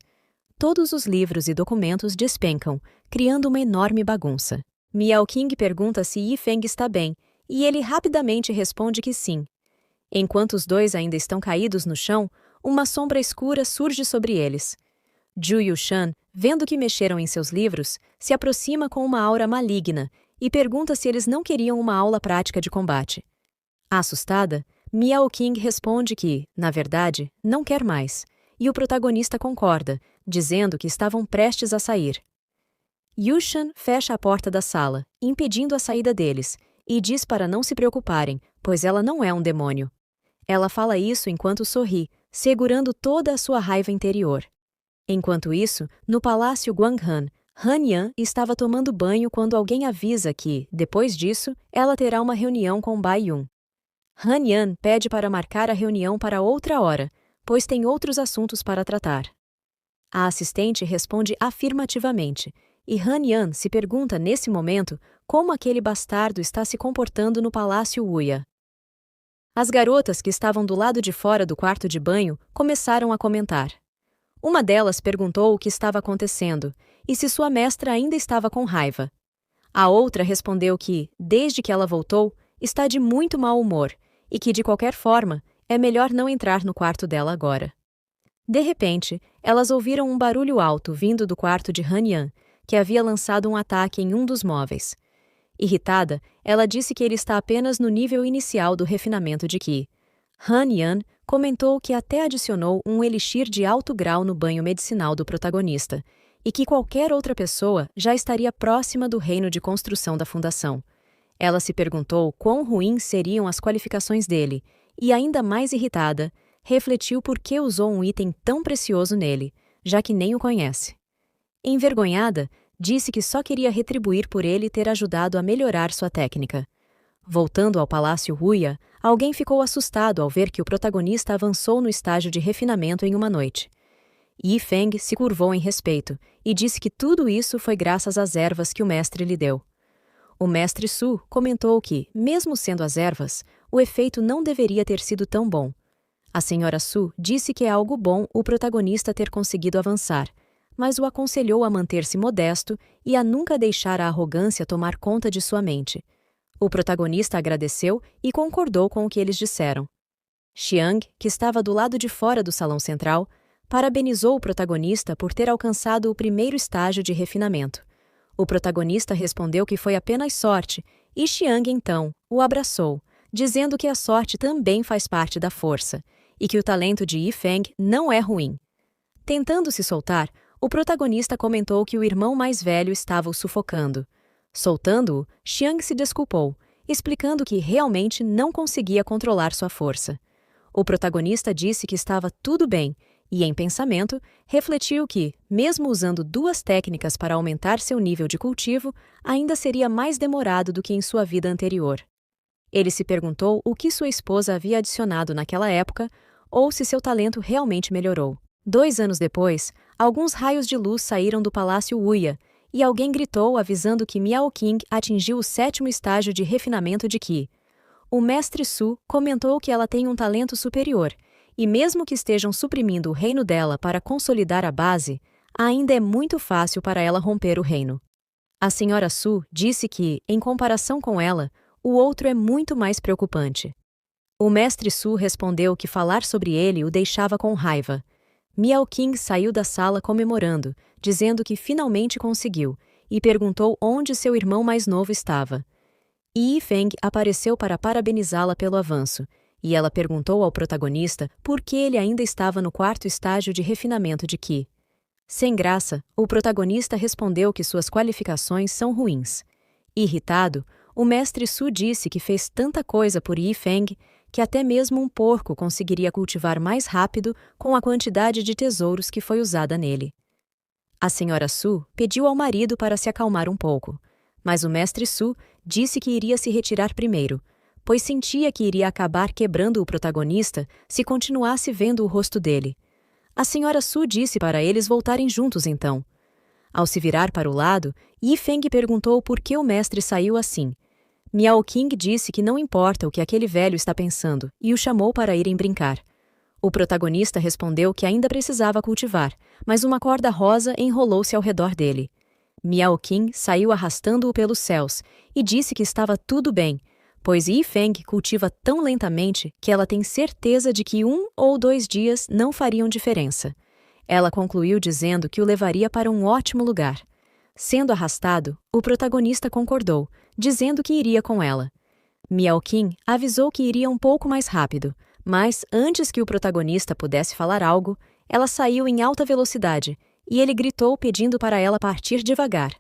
Todos os livros e documentos despencam, criando uma enorme bagunça. Miao Qing pergunta se Yi Feng está bem, e ele rapidamente responde que sim. Enquanto os dois ainda estão caídos no chão, uma sombra escura surge sobre eles. Zhu Yushan, vendo que mexeram em seus livros, se aproxima com uma aura maligna e pergunta se eles não queriam uma aula prática de combate. Assustada, Miao Qing responde que, na verdade, não quer mais, e o protagonista concorda, dizendo que estavam prestes a sair. Yushan fecha a porta da sala, impedindo a saída deles, e diz para não se preocuparem, pois ela não é um demônio. Ela fala isso enquanto sorri, segurando toda a sua raiva interior. Enquanto isso, no palácio Guanghan, Han Yan estava tomando banho quando alguém avisa que, depois disso, ela terá uma reunião com Bai Yun. Han Yan pede para marcar a reunião para outra hora, pois tem outros assuntos para tratar. A assistente responde afirmativamente, e Han Yan se pergunta nesse momento como aquele bastardo está se comportando no palácio Wuya. As garotas que estavam do lado de fora do quarto de banho começaram a comentar. Uma delas perguntou o que estava acontecendo e se sua mestra ainda estava com raiva. A outra respondeu que, desde que ela voltou, está de muito mau humor e que, de qualquer forma, é melhor não entrar no quarto dela agora. De repente, elas ouviram um barulho alto vindo do quarto de Han Yan, que havia lançado um ataque em um dos móveis. Irritada, ela disse que ele está apenas no nível inicial do refinamento de Qi. Han Yan comentou que até adicionou um elixir de alto grau no banho medicinal do protagonista e que qualquer outra pessoa já estaria próxima do reino de construção da fundação. Ela se perguntou quão ruins seriam as qualificações dele e, ainda mais irritada, refletiu por que usou um item tão precioso nele, já que nem o conhece. Envergonhada, disse que só queria retribuir por ele ter ajudado a melhorar sua técnica. Voltando ao Palácio Wuya, alguém ficou assustado ao ver que o protagonista avançou no estágio de refinamento em uma noite. Yi Feng se curvou em respeito e disse que tudo isso foi graças às ervas que o mestre lhe deu. O mestre Su comentou que, mesmo sendo as ervas, o efeito não deveria ter sido tão bom. A senhora Su disse que é algo bom o protagonista ter conseguido avançar, mas o aconselhou a manter-se modesto e a nunca deixar a arrogância tomar conta de sua mente. O protagonista agradeceu e concordou com o que eles disseram. Xiang, que estava do lado de fora do salão central, parabenizou o protagonista por ter alcançado o primeiro estágio de refinamento. O protagonista respondeu que foi apenas sorte, e Xiang, então, o abraçou, dizendo que a sorte também faz parte da força, e que o talento de Yi Feng não é ruim. Tentando se soltar, o protagonista comentou que o irmão mais velho estava o sufocando. Soltando-o, Xiang se desculpou, explicando que realmente não conseguia controlar sua força. O protagonista disse que estava tudo bem e, em pensamento, refletiu que, mesmo usando 2 técnicas para aumentar seu nível de cultivo, ainda seria mais demorado do que em sua vida anterior. Ele se perguntou o que sua esposa havia adicionado naquela época ou se seu talento realmente melhorou. 2 anos depois, alguns raios de luz saíram do Palácio Wuya e alguém gritou avisando que Miao Qing atingiu o 7º estágio de refinamento de Qi. O mestre Su comentou que ela tem um talento superior e mesmo que estejam suprimindo o reino dela para consolidar a base, ainda é muito fácil para ela romper o reino. A senhora Su disse que, em comparação com ela, o outro é muito mais preocupante. O mestre Su respondeu que falar sobre ele o deixava com raiva. Miao Qing saiu da sala comemorando, dizendo que finalmente conseguiu, e perguntou onde seu irmão mais novo estava. Yi Feng apareceu para parabenizá-la pelo avanço, e ela perguntou ao protagonista por que ele ainda estava no 4º estágio de refinamento de Qi. Sem graça, o protagonista respondeu que suas qualificações são ruins. Irritado, o mestre Su disse que fez tanta coisa por Yi Feng que até mesmo um porco conseguiria cultivar mais rápido com a quantidade de tesouros que foi usada nele. A senhora Su pediu ao marido para se acalmar um pouco, mas o mestre Su disse que iria se retirar primeiro, pois sentia que iria acabar quebrando o protagonista se continuasse vendo o rosto dele. A senhora Su disse para eles voltarem juntos então. Ao se virar para o lado, Yi Feng perguntou por que o mestre saiu assim. Miao Qing disse que não importa o que aquele velho está pensando e o chamou para irem brincar. O protagonista respondeu que ainda precisava cultivar, mas uma corda rosa enrolou-se ao redor dele. Miao Qing saiu arrastando-o pelos céus e disse que estava tudo bem, pois Yi Feng cultiva tão lentamente que ela tem certeza de que 1 ou 2 dias não fariam diferença. Ela concluiu dizendo que o levaria para um ótimo lugar. Sendo arrastado, o protagonista concordou, dizendo que iria com ela. Miao Qing avisou que iria um pouco mais rápido, mas antes que o protagonista pudesse falar algo, ela saiu em alta velocidade e ele gritou pedindo para ela partir devagar.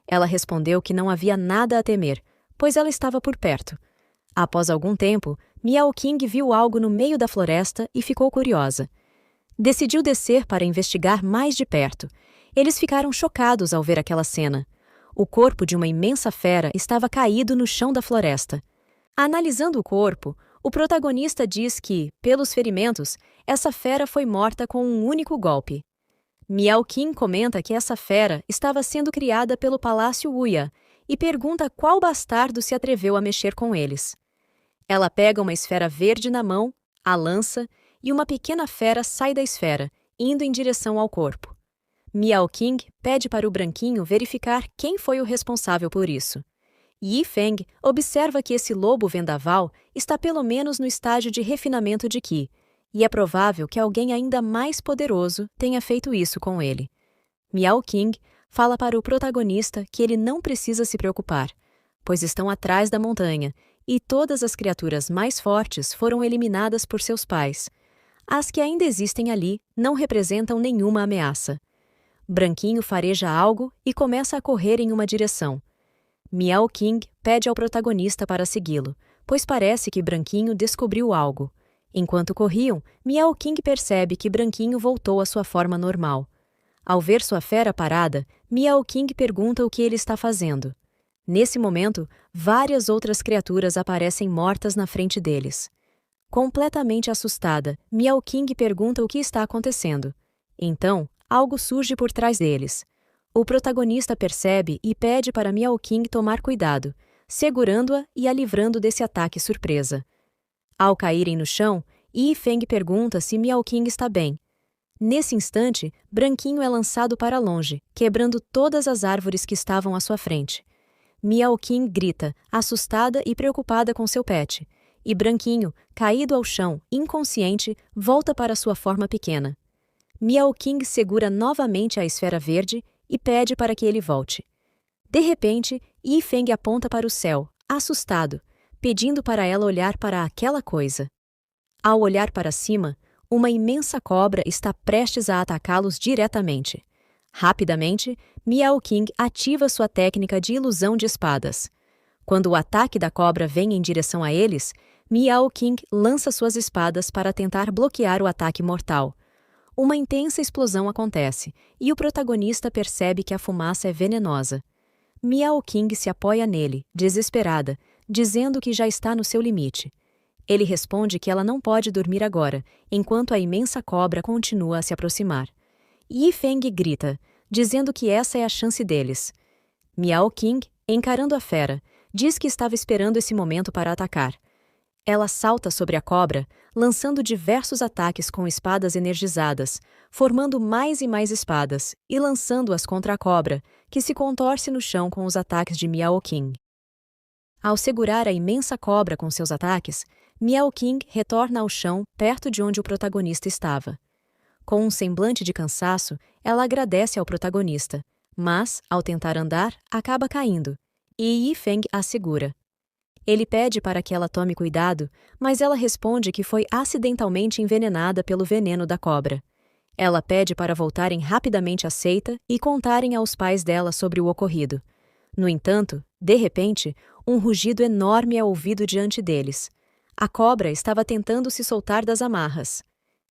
Ela respondeu que não havia nada a temer, pois ela estava por perto. Após algum tempo, Miao Qing viu algo no meio da floresta e ficou curiosa. Decidiu descer para investigar mais de perto. Eles ficaram chocados ao ver aquela cena. O corpo de uma imensa fera estava caído no chão da floresta. Analisando o corpo, o protagonista diz que, pelos ferimentos, essa fera foi morta com um único golpe. Miao Qing comenta que essa fera estava sendo criada pelo Palácio Wuya e pergunta qual bastardo se atreveu a mexer com eles. Ela pega uma esfera verde na mão, a lança, e uma pequena fera sai da esfera, indo em direção ao corpo. Miao Qing pede para o branquinho verificar quem foi o responsável por isso. Yi Feng observa que esse lobo vendaval está pelo menos no estágio de refinamento de Qi, e é provável que alguém ainda mais poderoso tenha feito isso com ele. Miao Qing fala para o protagonista que ele não precisa se preocupar, pois estão atrás da montanha e todas as criaturas mais fortes foram eliminadas por seus pais. As que ainda existem ali não representam nenhuma ameaça. Branquinho fareja algo e começa a correr em uma direção. Miao Qing pede ao protagonista para segui-lo, pois parece que Branquinho descobriu algo. Enquanto corriam, Miao Qing percebe que Branquinho voltou à sua forma normal. Ao ver sua fera parada, Miao Qing pergunta o que ele está fazendo. Nesse momento, várias outras criaturas aparecem mortas na frente deles. Completamente assustada, Miao Qing pergunta o que está acontecendo. Então, algo surge por trás deles. O protagonista percebe e pede para Miao Qing tomar cuidado, segurando-a e a livrando desse ataque surpresa. Ao caírem no chão, Yi Feng pergunta se Miao Qing está bem. Nesse instante, Branquinho é lançado para longe, quebrando todas as árvores que estavam à sua frente. Miao Qing grita, assustada e preocupada com seu pet, e Branquinho, caído ao chão, inconsciente, volta para sua forma pequena. Miao Qing segura novamente a esfera verde e pede para que ele volte. De repente, Yi Feng aponta para o céu, assustado, pedindo para ela olhar para aquela coisa. Ao olhar para cima, uma imensa cobra está prestes a atacá-los diretamente. Rapidamente, Miao King ativa sua técnica de ilusão de espadas. Quando o ataque da cobra vem em direção a eles, Miao King lança suas espadas para tentar bloquear o ataque mortal. Uma intensa explosão acontece, e o protagonista percebe que a fumaça é venenosa. Miao King se apoia nele, desesperada, dizendo que já está no seu limite. Ele responde que ela não pode dormir agora, enquanto a imensa cobra continua a se aproximar. Yi Feng grita, dizendo que essa é a chance deles. Miao King, encarando a fera, diz que estava esperando esse momento para atacar. Ela salta sobre a cobra, lançando diversos ataques com espadas energizadas, formando mais e mais espadas e lançando-as contra a cobra, que se contorce no chão com os ataques de Miao King. Ao segurar a imensa cobra com seus ataques, Miao King retorna ao chão perto de onde o protagonista estava. Com um semblante de cansaço, ela agradece ao protagonista, mas, ao tentar andar, acaba caindo, e Yi Feng a segura. Ele pede para que ela tome cuidado, mas ela responde que foi acidentalmente envenenada pelo veneno da cobra. Ela pede para voltarem rapidamente à seita e contarem aos pais dela sobre o ocorrido. No entanto, de repente, um rugido enorme é ouvido diante deles. A cobra estava tentando se soltar das amarras.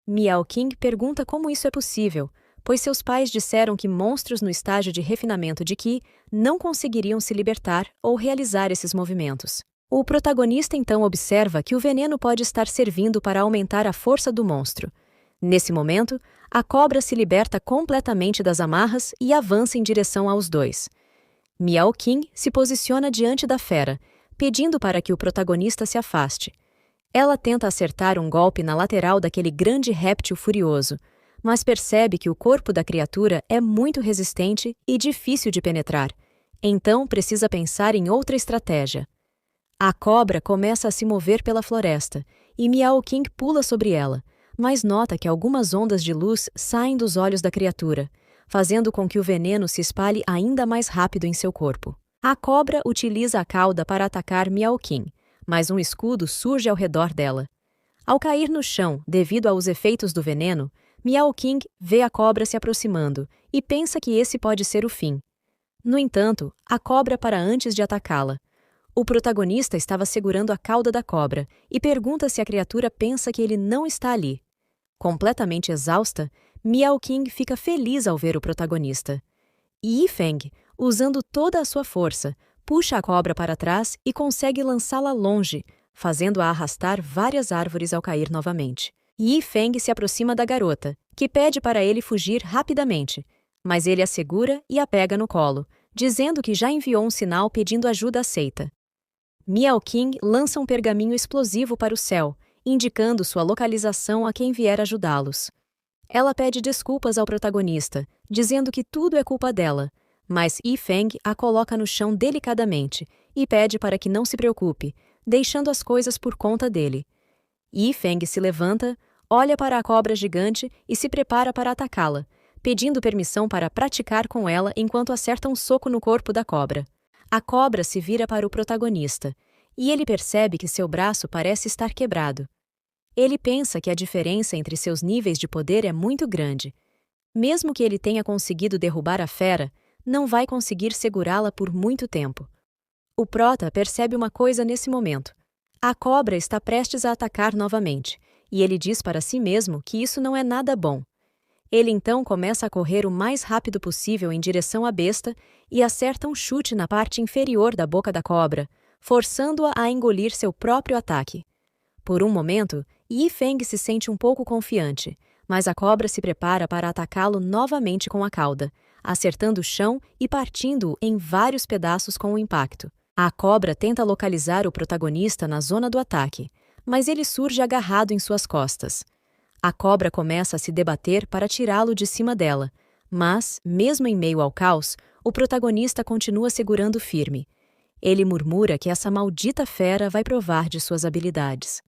Miao King pergunta como isso é possível, pois seus pais disseram que monstros no estágio de refinamento de Qi não conseguiriam se libertar ou realizar esses movimentos. O protagonista então observa que o veneno pode estar servindo para aumentar a força do monstro. Nesse momento, a cobra se liberta completamente das amarras e avança em direção aos dois. Miao King se posiciona diante da fera, pedindo para que o protagonista se afaste. Ela tenta acertar um golpe na lateral daquele grande réptil furioso, mas percebe que o corpo da criatura é muito resistente e difícil de penetrar. Então precisa pensar em outra estratégia. A cobra começa a se mover pela floresta, e Miao King pula sobre ela, mas nota que algumas ondas de luz saem dos olhos da criatura, fazendo com que o veneno se espalhe ainda mais rápido em seu corpo. A cobra utiliza a cauda para atacar Miao King, mas um escudo surge ao redor dela. Ao cair no chão, devido aos efeitos do veneno, Miao King vê a cobra se aproximando e pensa que esse pode ser o fim. No entanto, a cobra para antes de atacá-la. O protagonista estava segurando a cauda da cobra e pergunta se a criatura pensa que ele não está ali. Completamente exausta, Miao King fica feliz ao ver o protagonista. Yi Feng, usando toda a sua força, puxa a cobra para trás e consegue lançá-la longe, fazendo-a arrastar várias árvores ao cair novamente. Yi Feng se aproxima da garota, que pede para ele fugir rapidamente, mas ele a segura e a pega no colo, dizendo que já enviou um sinal pedindo ajuda à seita. Miao King lança um pergaminho explosivo para o céu, indicando sua localização a quem vier ajudá-los. Ela pede desculpas ao protagonista, dizendo que tudo é culpa dela, mas Yi Feng a coloca no chão delicadamente e pede para que não se preocupe, deixando as coisas por conta dele. Yi Feng se levanta, olha para a cobra gigante e se prepara para atacá-la, pedindo permissão para praticar com ela enquanto acerta um soco no corpo da cobra. A cobra se vira para o protagonista, e ele percebe que seu braço parece estar quebrado. Ele pensa que a diferença entre seus níveis de poder é muito grande. Mesmo que ele tenha conseguido derrubar a fera, não vai conseguir segurá-la por muito tempo. O prota percebe uma coisa nesse momento. A cobra está prestes a atacar novamente, e ele diz para si mesmo que isso não é nada bom. Ele então começa a correr o mais rápido possível em direção à besta e acerta um chute na parte inferior da boca da cobra, forçando-a a engolir seu próprio ataque. Por um momento, Yi Feng se sente um pouco confiante, mas a cobra se prepara para atacá-lo novamente com a cauda, acertando o chão e partindo-o em vários pedaços com o impacto. A cobra tenta localizar o protagonista na zona do ataque, mas ele surge agarrado em suas costas. A cobra começa a se debater para tirá-lo de cima dela, mas, mesmo em meio ao caos, o protagonista continua segurando firme. Ele murmura que essa maldita fera vai provar de suas habilidades.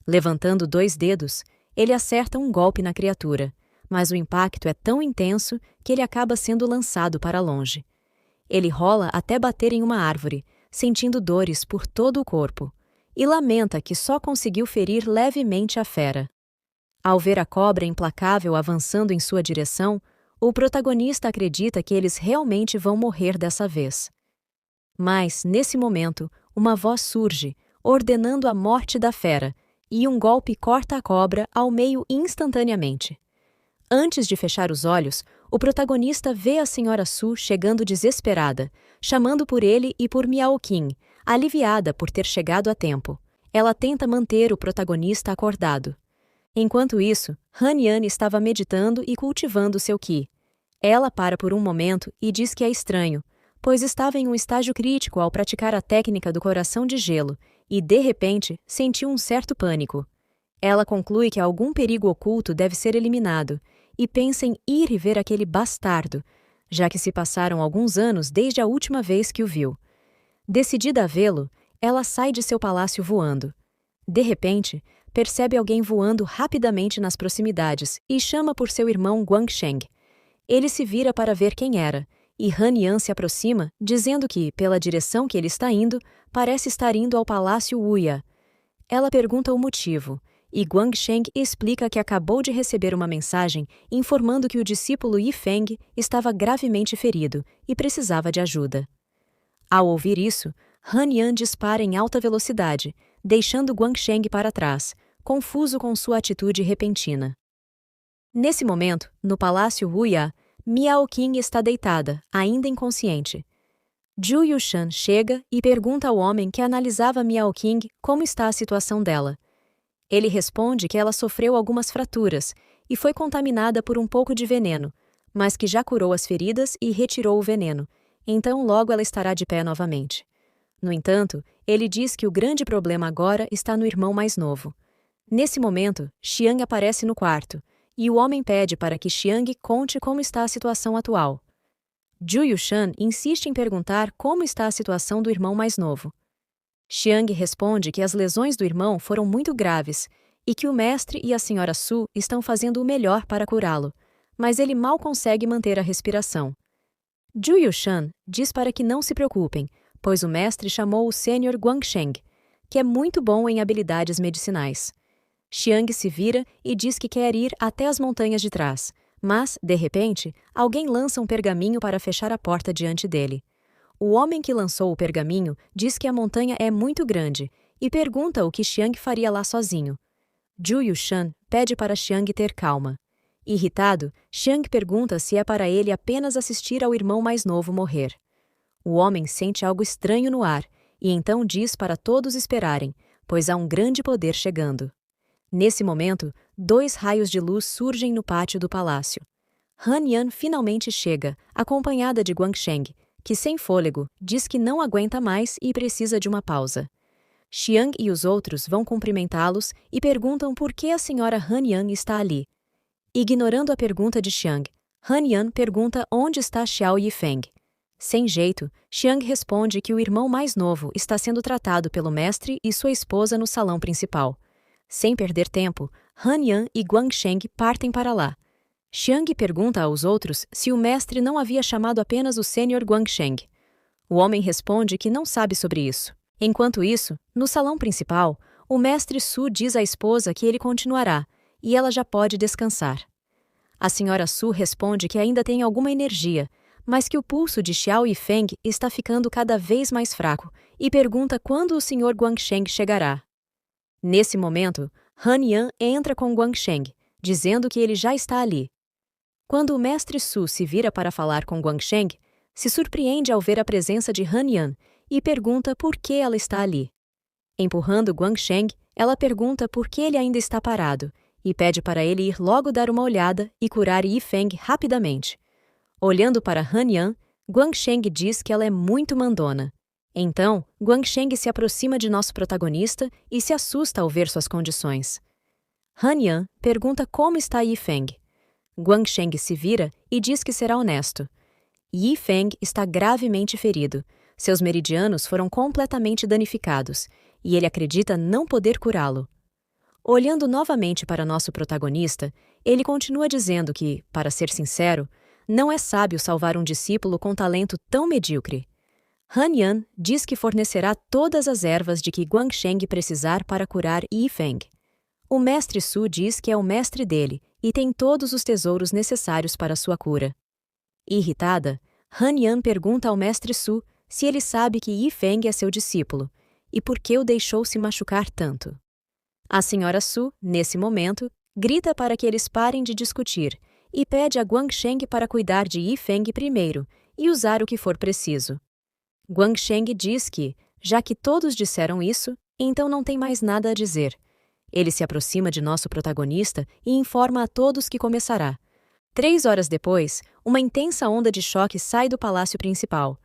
Levantando 2 dedos, ele acerta um golpe na criatura, mas o impacto é tão intenso que ele acaba sendo lançado para longe. Ele rola até bater em uma árvore, sentindo dores por todo o corpo, e lamenta que só conseguiu ferir levemente a fera. Ao ver a cobra implacável avançando em sua direção, o protagonista acredita que eles realmente vão morrer dessa vez. Mas, nesse momento, uma voz surge, ordenando a morte da fera, e um golpe corta a cobra ao meio instantaneamente. Antes de fechar os olhos, o protagonista vê a Sra. Su chegando desesperada, chamando por ele e por Miao Qing, aliviada por ter chegado a tempo. Ela tenta manter o protagonista acordado. Enquanto isso, Han Yan estava meditando e cultivando seu Qi. Ela para por um momento e diz que é estranho, pois estava em um estágio crítico ao praticar a técnica do coração de gelo e, de repente, sentiu um certo pânico. Ela conclui que algum perigo oculto deve ser eliminado e pensa em ir e ver aquele bastardo, já que se passaram alguns anos desde a última vez que o viu. Decidida a vê-lo, ela sai de seu palácio voando. De repente, percebe alguém voando rapidamente nas proximidades e chama por seu irmão Guangsheng. Ele se vira para ver quem era, e Han Yan se aproxima, dizendo que, pela direção que ele está indo, parece estar indo ao Palácio Wuya. Ela pergunta o motivo, e Guangsheng explica que acabou de receber uma mensagem informando que o discípulo Yifeng estava gravemente ferido e precisava de ajuda. Ao ouvir isso, Han Yan dispara em alta velocidade, deixando Guangsheng para trás, confuso com sua atitude repentina. Nesse momento, no Palácio Wuya, Miao Qing está deitada, ainda inconsciente. Zhu Yushan chega e pergunta ao homem que analisava Miao Qing como está a situação dela. Ele responde que ela sofreu algumas fraturas e foi contaminada por um pouco de veneno, mas que já curou as feridas e retirou o veneno, então logo ela estará de pé novamente. No entanto, ele diz que o grande problema agora está no irmão mais novo. Nesse momento, Xiang aparece no quarto, e o homem pede para que Xiang conte como está a situação atual. Zhu Yushan insiste em perguntar como está a situação do irmão mais novo. Xiang responde que as lesões do irmão foram muito graves e que o mestre e a Sra. Su estão fazendo o melhor para curá-lo, mas ele mal consegue manter a respiração. Zhu Yushan diz para que não se preocupem, pois o mestre chamou o sênior Guangsheng, que é muito bom em habilidades medicinais. Xiang se vira e diz que quer ir até as montanhas de trás, mas, de repente, alguém lança um pergaminho para fechar a porta diante dele. O homem que lançou o pergaminho diz que a montanha é muito grande e pergunta o que Xiang faria lá sozinho. Zhu Yushan pede para Xiang ter calma. Irritado, Xiang pergunta se é para ele apenas assistir ao irmão mais novo morrer. O homem sente algo estranho no ar e então diz para todos esperarem, pois há um grande poder chegando. Nesse momento, 2 raios de luz surgem no pátio do palácio. Han Yan finalmente chega, acompanhada de Guangsheng, que, sem fôlego, diz que não aguenta mais e precisa de uma pausa. Xiang e os outros vão cumprimentá-los e perguntam por que a senhora Han Yan está ali. Ignorando a pergunta de Xiang, Han Yan pergunta onde está Xiao Yifeng. Sem jeito, Xiang responde que o irmão mais novo está sendo tratado pelo mestre e sua esposa no salão principal. Sem perder tempo, Han Yan e Guangsheng partem para lá. Xiang pergunta aos outros se o mestre não havia chamado apenas o sênior Guangsheng. O homem responde que não sabe sobre isso. Enquanto isso, no salão principal, o mestre Su diz à esposa que ele continuará, e ela já pode descansar. A Sra. Su responde que ainda tem alguma energia, mas que o pulso de Xiao Yifeng está ficando cada vez mais fraco, e pergunta quando o Sr. Guangsheng chegará. Nesse momento, Han Yan entra com Guangsheng, dizendo que ele já está ali. Quando o mestre Su se vira para falar com Guangsheng, se surpreende ao ver a presença de Han Yan e pergunta por que ela está ali. Empurrando Guangsheng, ela pergunta por que ele ainda está parado e pede para ele ir logo dar uma olhada e curar Yifeng rapidamente. Olhando para Han Yan, Guangsheng diz que ela é muito mandona. Então, Guangsheng se aproxima de nosso protagonista e se assusta ao ver suas condições. Han Yan pergunta como está Yifeng. Guangsheng se vira e diz que será honesto. Yifeng está gravemente ferido, seus meridianos foram completamente danificados, e ele acredita não poder curá-lo. Olhando novamente para nosso protagonista, ele continua dizendo que, para ser sincero, não é sábio salvar um discípulo com talento tão medíocre. Han Yan diz que fornecerá todas as ervas de que Guangsheng precisar para curar Yifeng. O mestre Su diz que é o mestre dele e tem todos os tesouros necessários para sua cura. Irritada, Han Yan pergunta ao mestre Su se ele sabe que Yi Feng é seu discípulo e por que o deixou se machucar tanto. A senhora Su, nesse momento, grita para que eles parem de discutir e pede a Guangsheng para cuidar de Yi Feng primeiro e usar o que for preciso. Guangsheng diz que, já que todos disseram isso, então não tem mais nada a dizer. Ele se aproxima de nosso protagonista e informa a todos que começará. 3 horas depois, uma intensa onda de choque sai do palácio principal.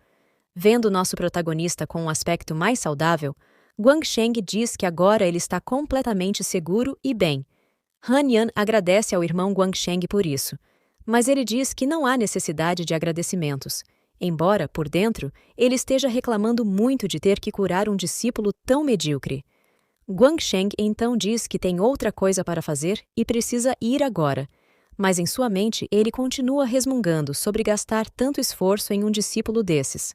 Vendo nosso protagonista com um aspecto mais saudável, Guangsheng diz que agora ele está completamente seguro e bem. Han Yan agradece ao irmão Guangsheng por isso, mas ele diz que não há necessidade de agradecimentos, embora, por dentro, ele esteja reclamando muito de ter que curar um discípulo tão medíocre. Guangsheng então diz que tem outra coisa para fazer e precisa ir agora, mas em sua mente ele continua resmungando sobre gastar tanto esforço em um discípulo desses.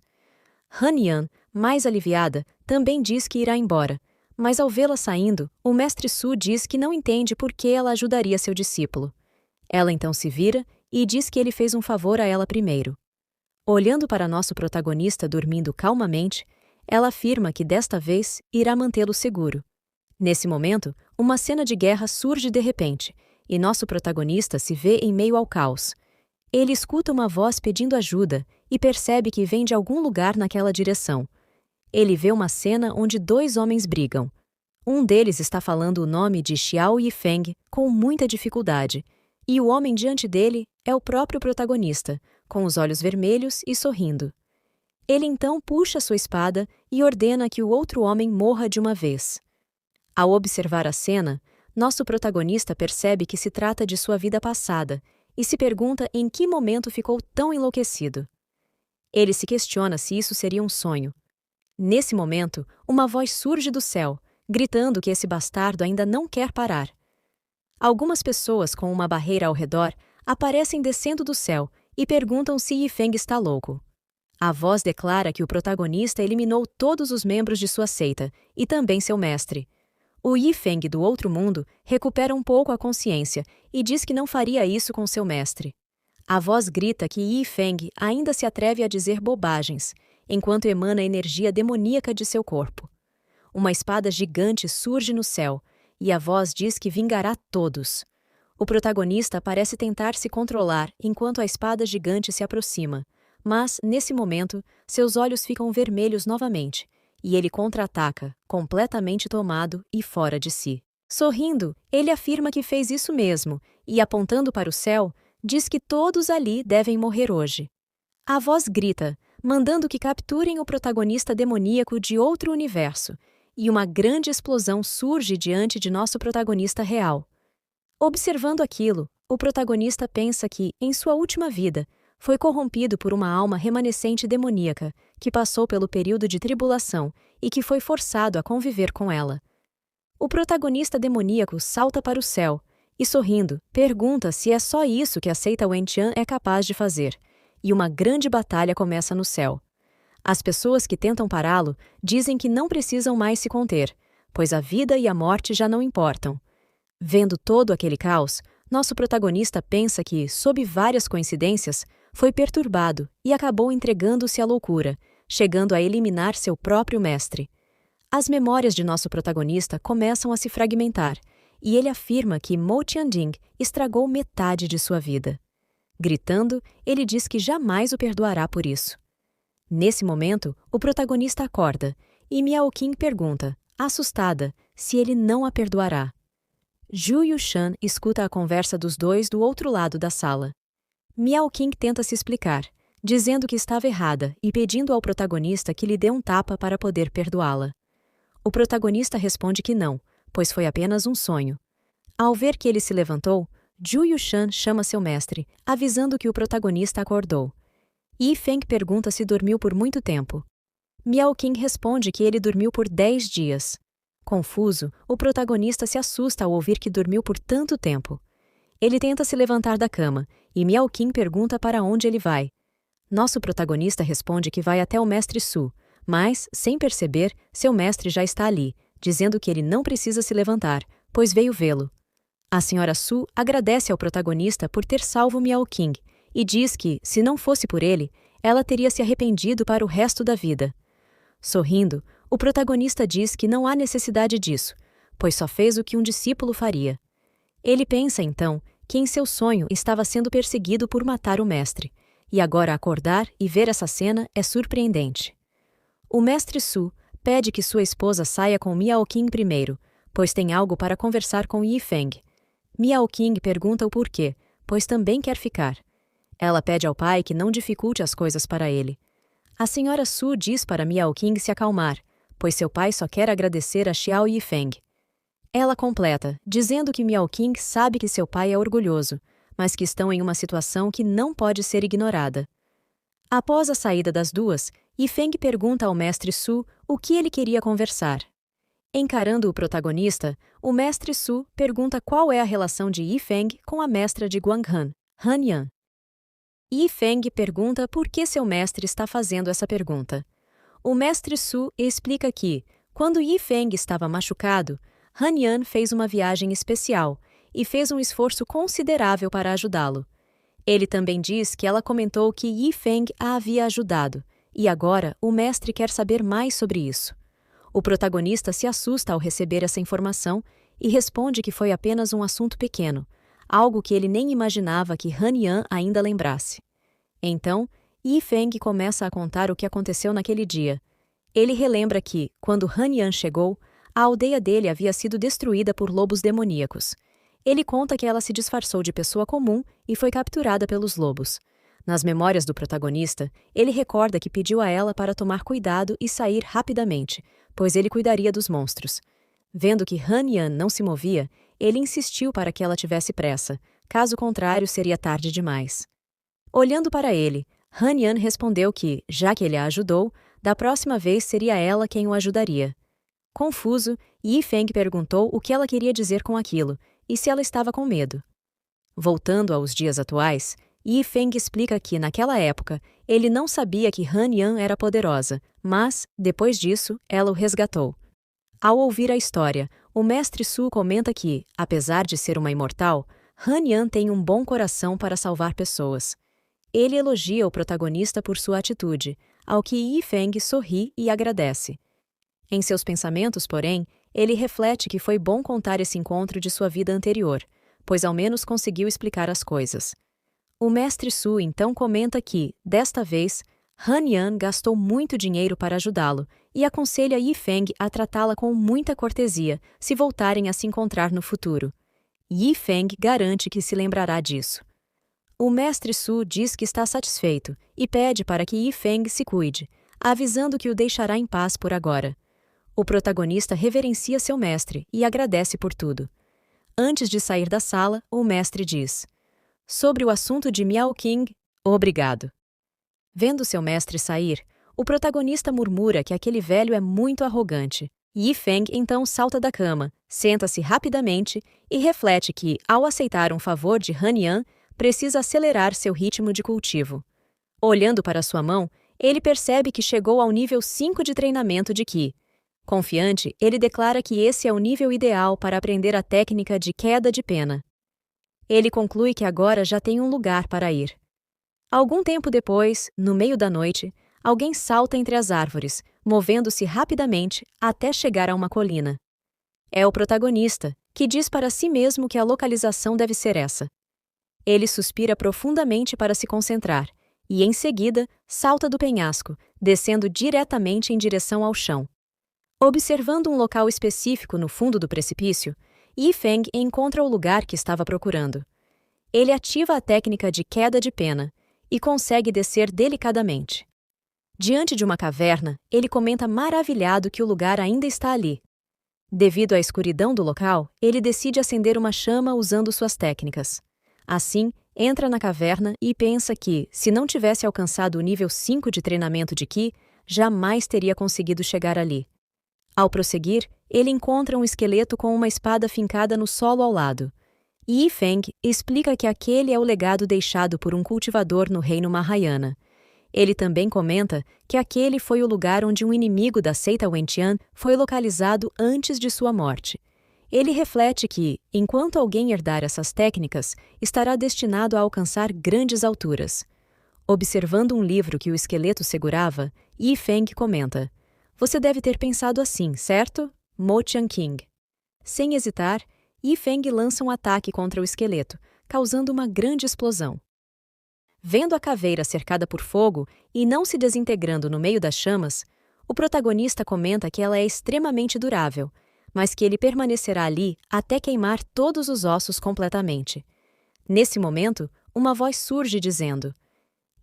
Han Yan, mais aliviada, também diz que irá embora, mas ao vê-la saindo, o mestre Su diz que não entende por que ela ajudaria seu discípulo. Ela então se vira e diz que ele fez um favor a ela primeiro. Olhando para nosso protagonista dormindo calmamente, ela afirma que desta vez irá mantê-lo seguro. Nesse momento, uma cena de guerra surge de repente, e nosso protagonista se vê em meio ao caos. Ele escuta uma voz pedindo ajuda e percebe que vem de algum lugar naquela direção. Ele vê uma cena onde 2 homens brigam. Um deles está falando o nome de Xiao Yifeng com muita dificuldade, e o homem diante dele é o próprio protagonista, com os olhos vermelhos e sorrindo. Ele então puxa sua espada e ordena que o outro homem morra de uma vez. Ao observar a cena, nosso protagonista percebe que se trata de sua vida passada e se pergunta em que momento ficou tão enlouquecido. Ele se questiona se isso seria um sonho. Nesse momento, uma voz surge do céu, gritando que esse bastardo ainda não quer parar. Algumas pessoas com uma barreira ao redor aparecem descendo do céu e perguntam se Yifeng está louco. A voz declara que o protagonista eliminou todos os membros de sua seita e também seu mestre. O Yifeng do outro mundo recupera um pouco a consciência e diz que não faria isso com seu mestre. A voz grita que Yifeng ainda se atreve a dizer bobagens, enquanto emana energia demoníaca de seu corpo. Uma espada gigante surge no céu, e a voz diz que vingará todos. O protagonista parece tentar se controlar enquanto a espada gigante se aproxima, mas, nesse momento, seus olhos ficam vermelhos novamente, e ele contra-ataca, completamente tomado e fora de si. Sorrindo, ele afirma que fez isso mesmo e, apontando para o céu, diz que todos ali devem morrer hoje. A voz grita, mandando que capturem o protagonista demoníaco de outro universo, e uma grande explosão surge diante de nosso protagonista real. Observando aquilo, o protagonista pensa que, em sua última vida, foi corrompido por uma alma remanescente demoníaca que passou pelo período de tribulação e que foi forçado a conviver com ela. O protagonista demoníaco salta para o céu e, sorrindo, pergunta se é só isso que a seita Wenqian é capaz de fazer, e uma grande batalha começa no céu. As pessoas que tentam pará-lo dizem que não precisam mais se conter, pois a vida e a morte já não importam. Vendo todo aquele caos, nosso protagonista pensa que, sob várias coincidências, foi perturbado e acabou entregando-se à loucura, chegando a eliminar seu próprio mestre. As memórias de nosso protagonista começam a se fragmentar, e ele afirma que Mo Tianding estragou metade de sua vida. Gritando, ele diz que jamais o perdoará por isso. Nesse momento, o protagonista acorda, e Miao Qing pergunta, assustada, se ele não a perdoará. Zhu Yushan escuta a conversa dos dois do outro lado da sala. Miao Qing tenta se explicar, dizendo que estava errada e pedindo ao protagonista que lhe dê um tapa para poder perdoá-la. O protagonista responde que não, pois foi apenas um sonho. Ao ver que ele se levantou, Zhu Yushan chama seu mestre, avisando que o protagonista acordou. Yifeng pergunta se dormiu por muito tempo. Miao Qing responde que ele dormiu por 10 dias. Confuso, o protagonista se assusta ao ouvir que dormiu por tanto tempo. Ele tenta se levantar da cama, e Miao Qing pergunta para onde ele vai. Nosso protagonista responde que vai até o mestre Su, mas, sem perceber, seu mestre já está ali, dizendo que ele não precisa se levantar, pois veio vê-lo. A Sra. Su agradece ao protagonista por ter salvo Miao Qing e diz que, se não fosse por ele, ela teria se arrependido para o resto da vida. Sorrindo, o protagonista diz que não há necessidade disso, pois só fez o que um discípulo faria. Ele pensa, então, que em seu sonho estava sendo perseguido por matar o mestre, e agora acordar e ver essa cena é surpreendente. O mestre Su pede que sua esposa saia com Miao Qing primeiro, pois tem algo para conversar com Yi Feng. Miao Qing pergunta o porquê, pois também quer ficar. Ela pede ao pai que não dificulte as coisas para ele. A Sra. Su diz para Miao Qing se acalmar, pois seu pai só quer agradecer a Xiao Yifeng. Ela completa, dizendo que Miao Qing sabe que seu pai é orgulhoso, mas que estão em uma situação que não pode ser ignorada. Após a saída das duas, Yifeng pergunta ao mestre Su o que ele queria conversar. Encarando o protagonista, o mestre Su pergunta qual é a relação de Yifeng com a mestra de Guanghan, Han Yan. Yifeng pergunta por que seu mestre está fazendo essa pergunta. O mestre Su explica que, quando Yifeng estava machucado, Han Yan fez uma viagem especial e fez um esforço considerável para ajudá-lo. Ele também diz que ela comentou que Yifeng a havia ajudado, e agora o mestre quer saber mais sobre isso. O protagonista se assusta ao receber essa informação e responde que foi apenas um assunto pequeno, algo que ele nem imaginava que Han Yan ainda lembrasse. Então, Yifeng começa a contar o que aconteceu naquele dia. Ele relembra que, quando Han Yan chegou, a aldeia dele havia sido destruída por lobos demoníacos. Ele conta que ela se disfarçou de pessoa comum e foi capturada pelos lobos. Nas memórias do protagonista, ele recorda que pediu a ela para tomar cuidado e sair rapidamente, pois ele cuidaria dos monstros. Vendo que Han Yan não se movia, ele insistiu para que ela tivesse pressa, caso contrário seria tarde demais. Olhando para ele, Han Yan respondeu que, já que ele a ajudou, da próxima vez seria ela quem o ajudaria. Confuso, Yifeng perguntou o que ela queria dizer com aquilo e se ela estava com medo. Voltando aos dias atuais, Yifeng explica que, naquela época, ele não sabia que Han Yan era poderosa, mas, depois disso, ela o resgatou. Ao ouvir a história, o mestre Su comenta que, apesar de ser uma imortal, Han Yan tem um bom coração para salvar pessoas. Ele elogia o protagonista por sua atitude, ao que Yifeng sorri e agradece. Em seus pensamentos, porém, ele reflete que foi bom contar esse encontro de sua vida anterior, pois ao menos conseguiu explicar as coisas. O mestre Su então comenta que, desta vez, Han Yan gastou muito dinheiro para ajudá-lo e aconselha Yifeng a tratá-la com muita cortesia se voltarem a se encontrar no futuro. Yifeng garante que se lembrará disso. O mestre Su diz que está satisfeito e pede para que Yifeng se cuide, avisando que o deixará em paz por agora. O protagonista reverencia seu mestre e agradece por tudo. Antes de sair da sala, o mestre diz: "Sobre o assunto de Miao Qing, obrigado." Vendo seu mestre sair, o protagonista murmura que aquele velho é muito arrogante. Yifeng então salta da cama, senta-se rapidamente e reflete que, ao aceitar um favor de Han Yan, precisa acelerar seu ritmo de cultivo. Olhando para sua mão, ele percebe que chegou ao nível 5 de treinamento de Qi. Confiante, ele declara que esse é o nível ideal para aprender a técnica de queda de pena. Ele conclui que agora já tem um lugar para ir. Algum tempo depois, no meio da noite, alguém salta entre as árvores, movendo-se rapidamente até chegar a uma colina. É o protagonista, que diz para si mesmo que a localização deve ser essa. Ele suspira profundamente para se concentrar e, em seguida, salta do penhasco, descendo diretamente em direção ao chão. Observando um local específico no fundo do precipício, Yifeng encontra o lugar que estava procurando. Ele ativa a técnica de queda de pena e consegue descer delicadamente. Diante de uma caverna, ele comenta maravilhado que o lugar ainda está ali. Devido à escuridão do local, ele decide acender uma chama usando suas técnicas. Assim, entra na caverna e pensa que, se não tivesse alcançado o nível 5 de treinamento de Qi, jamais teria conseguido chegar ali. Ao prosseguir, ele encontra um esqueleto com uma espada fincada no solo ao lado. Yifeng explica que aquele é o legado deixado por um cultivador no reino Mahayana. Ele também comenta que aquele foi o lugar onde um inimigo da seita Wentian foi localizado antes de sua morte. Ele reflete que, enquanto alguém herdar essas técnicas, estará destinado a alcançar grandes alturas. Observando um livro que o esqueleto segurava, Yi Feng comenta: "Você deve ter pensado assim, certo? Mo Tianqing." Sem hesitar, Yi Feng lança um ataque contra o esqueleto, causando uma grande explosão. Vendo a caveira cercada por fogo e não se desintegrando no meio das chamas, o protagonista comenta que ela é extremamente durável, mas que ele permanecerá ali até queimar todos os ossos completamente. Nesse momento, uma voz surge dizendo: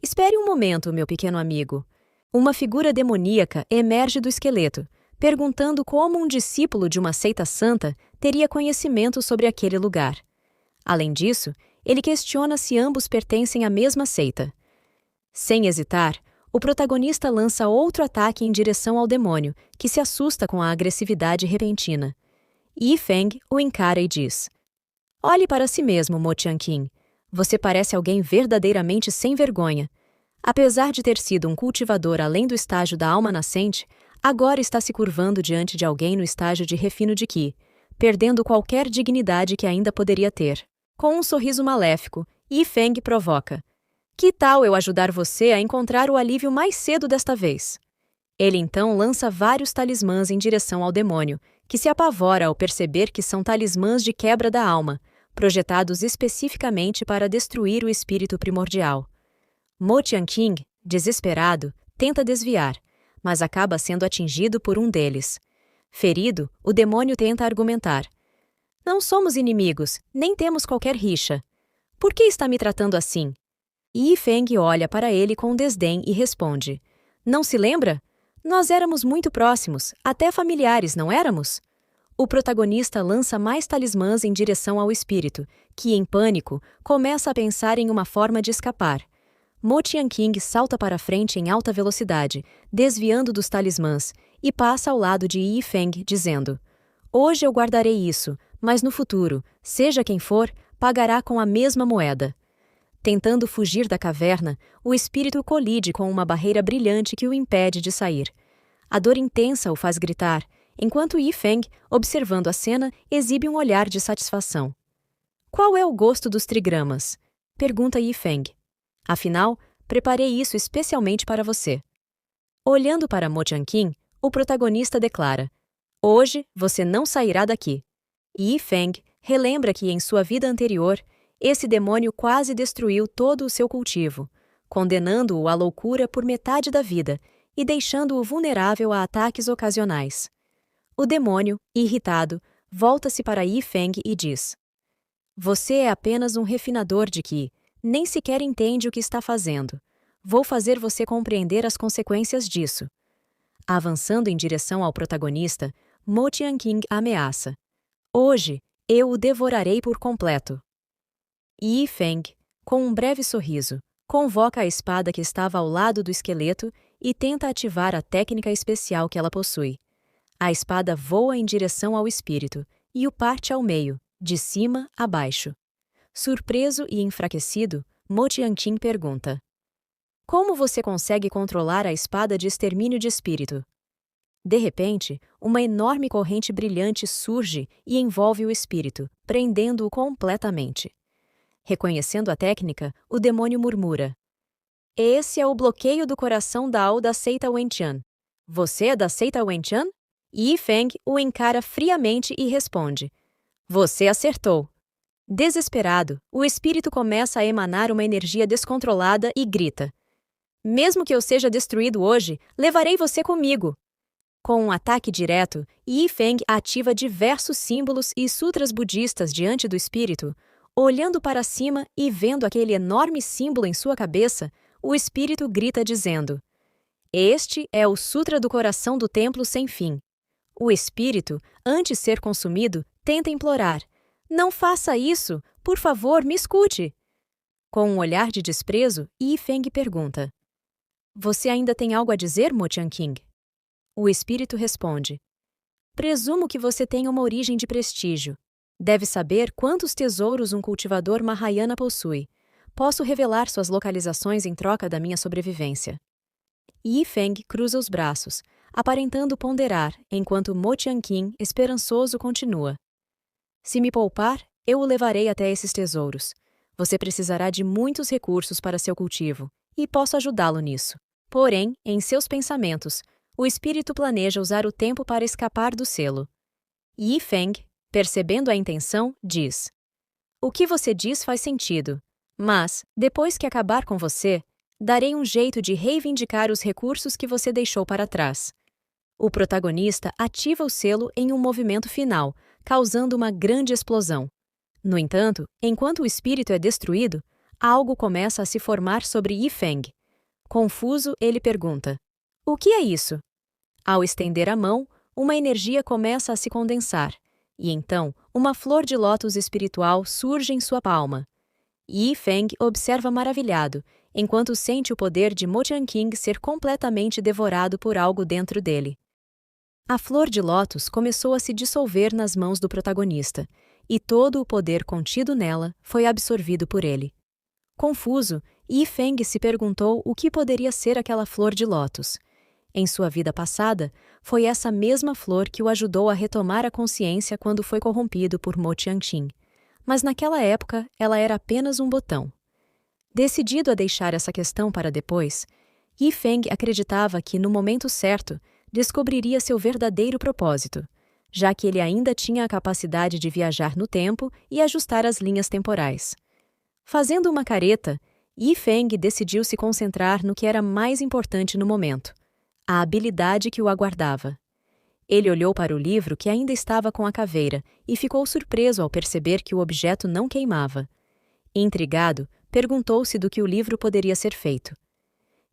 "Espere um momento, meu pequeno amigo." Uma figura demoníaca emerge do esqueleto, perguntando como um discípulo de uma seita santa teria conhecimento sobre aquele lugar. Além disso, ele questiona se ambos pertencem à mesma seita. Sem hesitar, o protagonista lança outro ataque em direção ao demônio, que se assusta com a agressividade repentina. Yi Feng o encara e diz: "Olhe para si mesmo, Mo Tianqing. Você parece alguém verdadeiramente sem vergonha. Apesar de ter sido um cultivador além do estágio da alma nascente, agora está se curvando diante de alguém no estágio de refino de Qi, perdendo qualquer dignidade que ainda poderia ter." Com um sorriso maléfico, Yi Feng provoca: "Que tal eu ajudar você a encontrar o alívio mais cedo desta vez?" Ele então lança vários talismãs em direção ao demônio, que se apavora ao perceber que são talismãs de quebra da alma, projetados especificamente para destruir o espírito primordial. Mo Tianqing, desesperado, tenta desviar, mas acaba sendo atingido por um deles. Ferido, o demônio tenta argumentar: "Não somos inimigos, nem temos qualquer rixa. Por que está me tratando assim?" Yi Feng olha para ele com desdém e responde: "Não se lembra? Nós éramos muito próximos, até familiares, não éramos?" O protagonista lança mais talismãs em direção ao espírito, que, em pânico, começa a pensar em uma forma de escapar. Mo Tianqing salta para frente em alta velocidade, desviando dos talismãs, e passa ao lado de Yi Feng, dizendo: "Hoje eu guardarei isso, mas no futuro, seja quem for, pagará com a mesma moeda." Tentando fugir da caverna, o espírito colide com uma barreira brilhante que o impede de sair. A dor intensa o faz gritar, enquanto Yi Feng, observando a cena, exibe um olhar de satisfação. "Qual é o gosto dos trigramas?" pergunta Yi Feng. "Afinal, preparei isso especialmente para você." Olhando para Mo Tianqing, o protagonista declara: "Hoje você não sairá daqui." Yi Feng relembra que em sua vida anterior, esse demônio quase destruiu todo o seu cultivo, condenando-o à loucura por metade da vida e deixando-o vulnerável a ataques ocasionais. O demônio, irritado, volta-se para Yi Feng e diz: "Você é apenas um refinador de Qi, nem sequer entende o que está fazendo. Vou fazer você compreender as consequências disso." Avançando em direção ao protagonista, Mo Tianqing ameaça: "Hoje, eu o devorarei por completo." Yi Feng, com um breve sorriso, convoca a espada que estava ao lado do esqueleto e tenta ativar a técnica especial que ela possui. A espada voa em direção ao espírito e o parte ao meio, de cima a baixo. Surpreso e enfraquecido, Mo Tianqing pergunta: "Como você consegue controlar a espada de extermínio de espírito?" De repente, uma enorme corrente brilhante surge e envolve o espírito, prendendo-o completamente. Reconhecendo a técnica, o demônio murmura: "Esse é o bloqueio do coração Dao da seita Wenqian. Você é da seita Wenqian?" Yi Feng o encara friamente e responde: "Você acertou." Desesperado, o espírito começa a emanar uma energia descontrolada e grita: "Mesmo que eu seja destruído hoje, levarei você comigo." Com um ataque direto, Yi Feng ativa diversos símbolos e sutras budistas diante do espírito. Olhando para cima e vendo aquele enorme símbolo em sua cabeça, o espírito grita dizendo: "Este é o Sutra do Coração do Templo Sem Fim." O espírito, antes de ser consumido, tenta implorar: "Não faça isso! Por favor, me escute!" Com um olhar de desprezo, Yi Feng pergunta: "Você ainda tem algo a dizer, Mo Tianqing?" O espírito responde: "Presumo que você tenha uma origem de prestígio. Deve saber quantos tesouros um cultivador Mahayana possui. Posso revelar suas localizações em troca da minha sobrevivência." Yi Feng cruza os braços, aparentando ponderar, enquanto Mo Tianqing, esperançoso, continua: Se me poupar, eu o levarei até esses tesouros. Você precisará de muitos recursos para seu cultivo, e posso ajudá-lo nisso. Porém, em seus pensamentos, o espírito planeja usar o tempo para escapar do selo. Yi Feng, percebendo a intenção, diz: "O que você diz faz sentido, mas, depois que acabar com você, darei um jeito de reivindicar os recursos que você deixou para trás." O protagonista ativa o selo em um movimento final, causando uma grande explosão. No entanto, enquanto o espírito é destruído, algo começa a se formar sobre Yi Feng. Confuso, ele pergunta: "O que é isso?" Ao estender a mão, uma energia começa a se condensar, e então uma flor de lótus espiritual surge em sua palma. Yi Feng observa maravilhado, enquanto sente o poder de Mo Tianqing ser completamente devorado por algo dentro dele. A flor de lótus começou a se dissolver nas mãos do protagonista, e todo o poder contido nela foi absorvido por ele. Confuso, Yi Feng se perguntou o que poderia ser aquela flor de lótus. Em sua vida passada, foi essa mesma flor que o ajudou a retomar a consciência quando foi corrompido por Mo Tianqing. Mas naquela época, ela era apenas um botão. Decidido a deixar essa questão para depois, Yi Feng acreditava que, no momento certo, descobriria seu verdadeiro propósito, já que ele ainda tinha a capacidade de viajar no tempo e ajustar as linhas temporais. Fazendo uma careta, Yi Feng decidiu se concentrar no que era mais importante no momento: a habilidade que o aguardava. Ele olhou para o livro que ainda estava com a caveira e ficou surpreso ao perceber que o objeto não queimava. Intrigado, perguntou-se do que o livro poderia ser feito.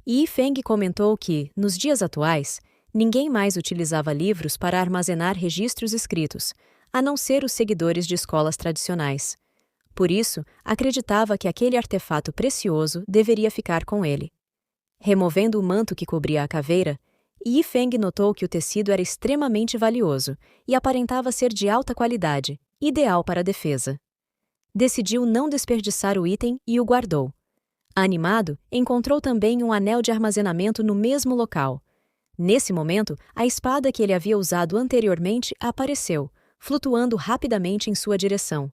Yi Feng comentou que, nos dias atuais, ninguém mais utilizava livros para armazenar registros escritos, a não ser os seguidores de escolas tradicionais. Por isso, acreditava que aquele artefato precioso deveria ficar com ele. Removendo o manto que cobria a caveira, Yi Feng notou que o tecido era extremamente valioso e aparentava ser de alta qualidade, ideal para a defesa. Decidiu não desperdiçar o item e o guardou. Animado, encontrou também um anel de armazenamento no mesmo local. Nesse momento, a espada que ele havia usado anteriormente apareceu, flutuando rapidamente em sua direção.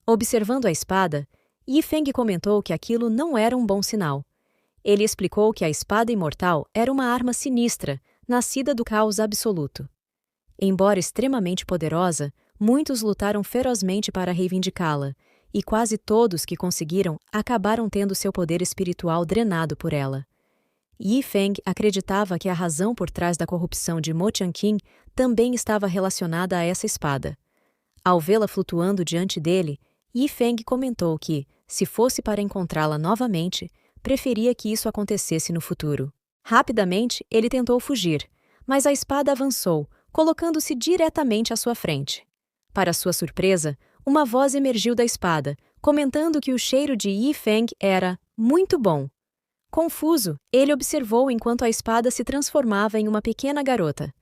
Observando a espada, Yi Feng comentou que aquilo não era um bom sinal. Ele explicou que a espada imortal era uma arma sinistra, nascida do caos absoluto. Embora extremamente poderosa, muitos lutaram ferozmente para reivindicá-la, e quase todos que conseguiram acabaram tendo seu poder espiritual drenado por ela. Yi Feng acreditava que a razão por trás da corrupção de Mo Tianqing também estava relacionada a essa espada. Ao vê-la flutuando diante dele, Yi Feng comentou que, se fosse para encontrá-la novamente, preferia que isso acontecesse no futuro. Rapidamente, ele tentou fugir, mas a espada avançou, colocando-se diretamente à sua frente. Para sua surpresa, uma voz emergiu da espada, comentando que o cheiro de Yi Feng era muito bom. Confuso, ele observou enquanto a espada se transformava em uma pequena garota.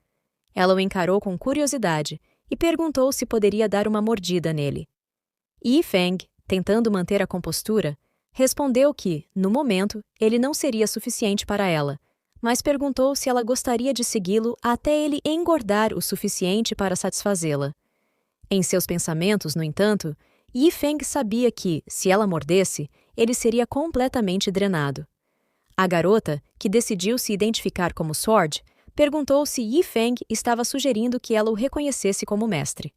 Ela o encarou com curiosidade e perguntou se poderia dar uma mordida nele. Yi Feng, tentando manter a compostura, respondeu que, no momento, ele não seria suficiente para ela, mas perguntou se ela gostaria de segui-lo até ele engordar o suficiente para satisfazê-la. Em seus pensamentos, no entanto, Yi Feng sabia que, se ela mordesse, ele seria completamente drenado. A garota, que decidiu se identificar como Sword, perguntou se Yi Feng estava sugerindo que ela o reconhecesse como mestre.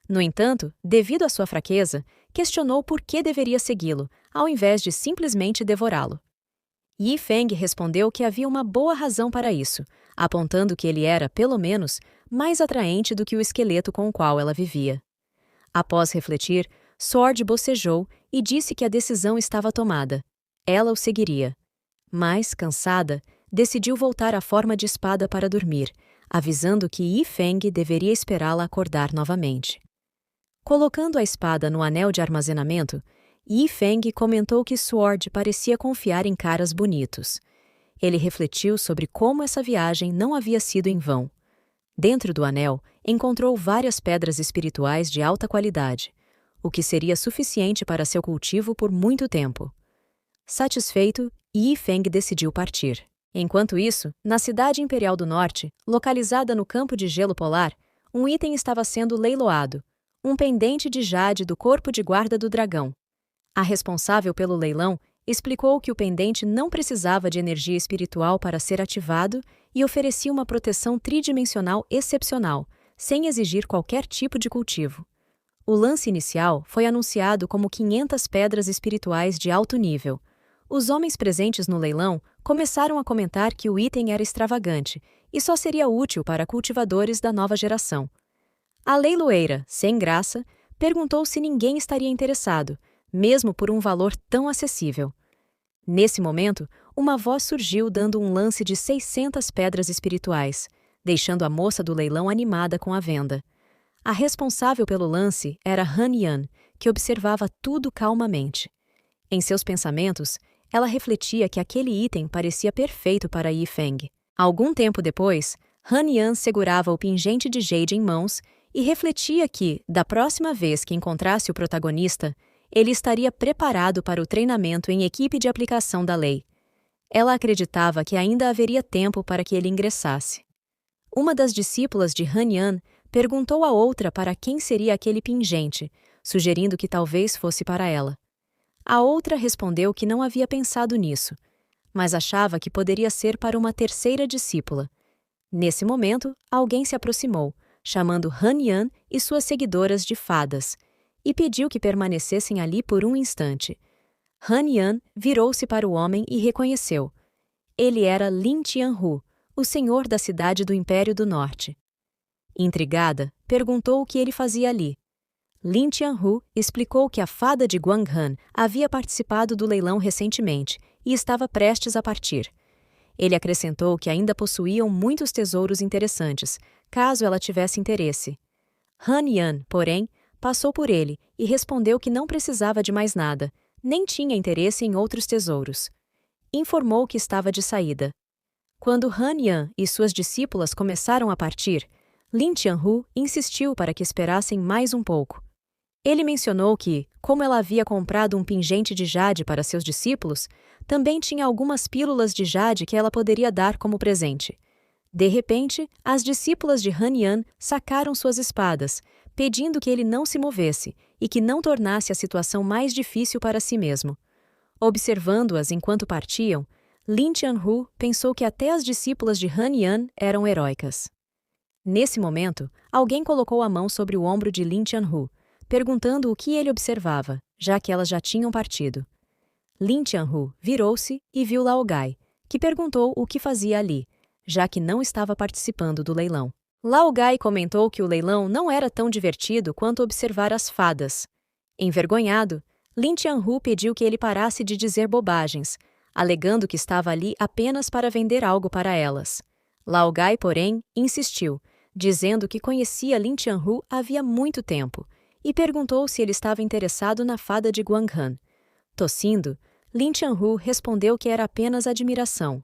No entanto, devido à sua fraqueza, questionou por que deveria segui-lo, ao invés de simplesmente devorá-lo. Yi Feng respondeu que havia uma boa razão para isso, apontando que ele era, pelo menos, mais atraente do que o esqueleto com o qual ela vivia. Após refletir, Sword bocejou e disse que a decisão estava tomada. Ela o seguiria. Mas, cansada, decidiu voltar à forma de espada para dormir, avisando que Yi Feng deveria esperá-la acordar novamente. Colocando a espada no anel de armazenamento, Yi Feng comentou que Sword parecia confiar em caras bonitos. Ele refletiu sobre como essa viagem não havia sido em vão. Dentro do anel, encontrou várias pedras espirituais de alta qualidade, o que seria suficiente para seu cultivo por muito tempo. Satisfeito, Yi Feng decidiu partir. Enquanto isso, na cidade imperial do norte, localizada no campo de gelo polar, um item estava sendo leiloado: um pendente de jade do corpo de guarda do dragão. A responsável pelo leilão explicou que o pendente não precisava de energia espiritual para ser ativado e oferecia uma proteção tridimensional excepcional, sem exigir qualquer tipo de cultivo. O lance inicial foi anunciado como 500 pedras espirituais de alto nível. Os homens presentes no leilão começaram a comentar que o item era extravagante e só seria útil para cultivadores da nova geração. A leiloeira, sem graça, perguntou se ninguém estaria interessado, mesmo por um valor tão acessível. Nesse momento, uma voz surgiu dando um lance de 600 pedras espirituais, deixando a moça do leilão animada com a venda. A responsável pelo lance era Han Yan, que observava tudo calmamente. Em seus pensamentos, ela refletia que aquele item parecia perfeito para Yi Feng. Algum tempo depois, Han Yan segurava o pingente de jade em mãos e refletia que, da próxima vez que encontrasse o protagonista, ele estaria preparado para o treinamento em equipe de aplicação da lei. Ela acreditava que ainda haveria tempo para que ele ingressasse. Uma das discípulas de Han Yan perguntou à outra para quem seria aquele pingente, sugerindo que talvez fosse para ela. A outra respondeu que não havia pensado nisso, mas achava que poderia ser para uma terceira discípula. Nesse momento, alguém se aproximou, chamando Han Yan e suas seguidoras de fadas, e pediu que permanecessem ali por um instante. Han Yan virou-se para o homem e reconheceu. Ele era Lin Tianhu, o senhor da cidade do Império do Norte. Intrigada, perguntou o que ele fazia ali. Lin Tianhu explicou que a fada de Guanghan havia participado do leilão recentemente e estava prestes a partir. Ele acrescentou que ainda possuíam muitos tesouros interessantes, caso ela tivesse interesse. Han Yan, porém, passou por ele e respondeu que não precisava de mais nada, nem tinha interesse em outros tesouros. Informou que estava de saída. Quando Han Yan e suas discípulas começaram a partir, Lin Tianhu insistiu para que esperassem mais um pouco. Ele mencionou que, como ela havia comprado um pingente de jade para seus discípulos, também tinha algumas pílulas de jade que ela poderia dar como presente. De repente, as discípulas de Han Yan sacaram suas espadas, pedindo que ele não se movesse e que não tornasse a situação mais difícil para si mesmo. Observando-as enquanto partiam, Lin Tianhu pensou que até as discípulas de Han Yan eram heróicas. Nesse momento, alguém colocou a mão sobre o ombro de Lin Tianhu, perguntando o que ele observava, já que elas já tinham partido. Lin Tianhu virou-se e viu Lao Gai, que perguntou o que fazia ali, já que não estava participando do leilão. Lao Gai comentou que o leilão não era tão divertido quanto observar as fadas. Envergonhado, Lin Tianhu pediu que ele parasse de dizer bobagens, alegando que estava ali apenas para vender algo para elas. Lao Gai, porém, insistiu, dizendo que conhecia Lin Tianhu havia muito tempo, e perguntou se ele estava interessado na fada de Guanghan. Tossindo, Lin Tianhu respondeu que era apenas admiração.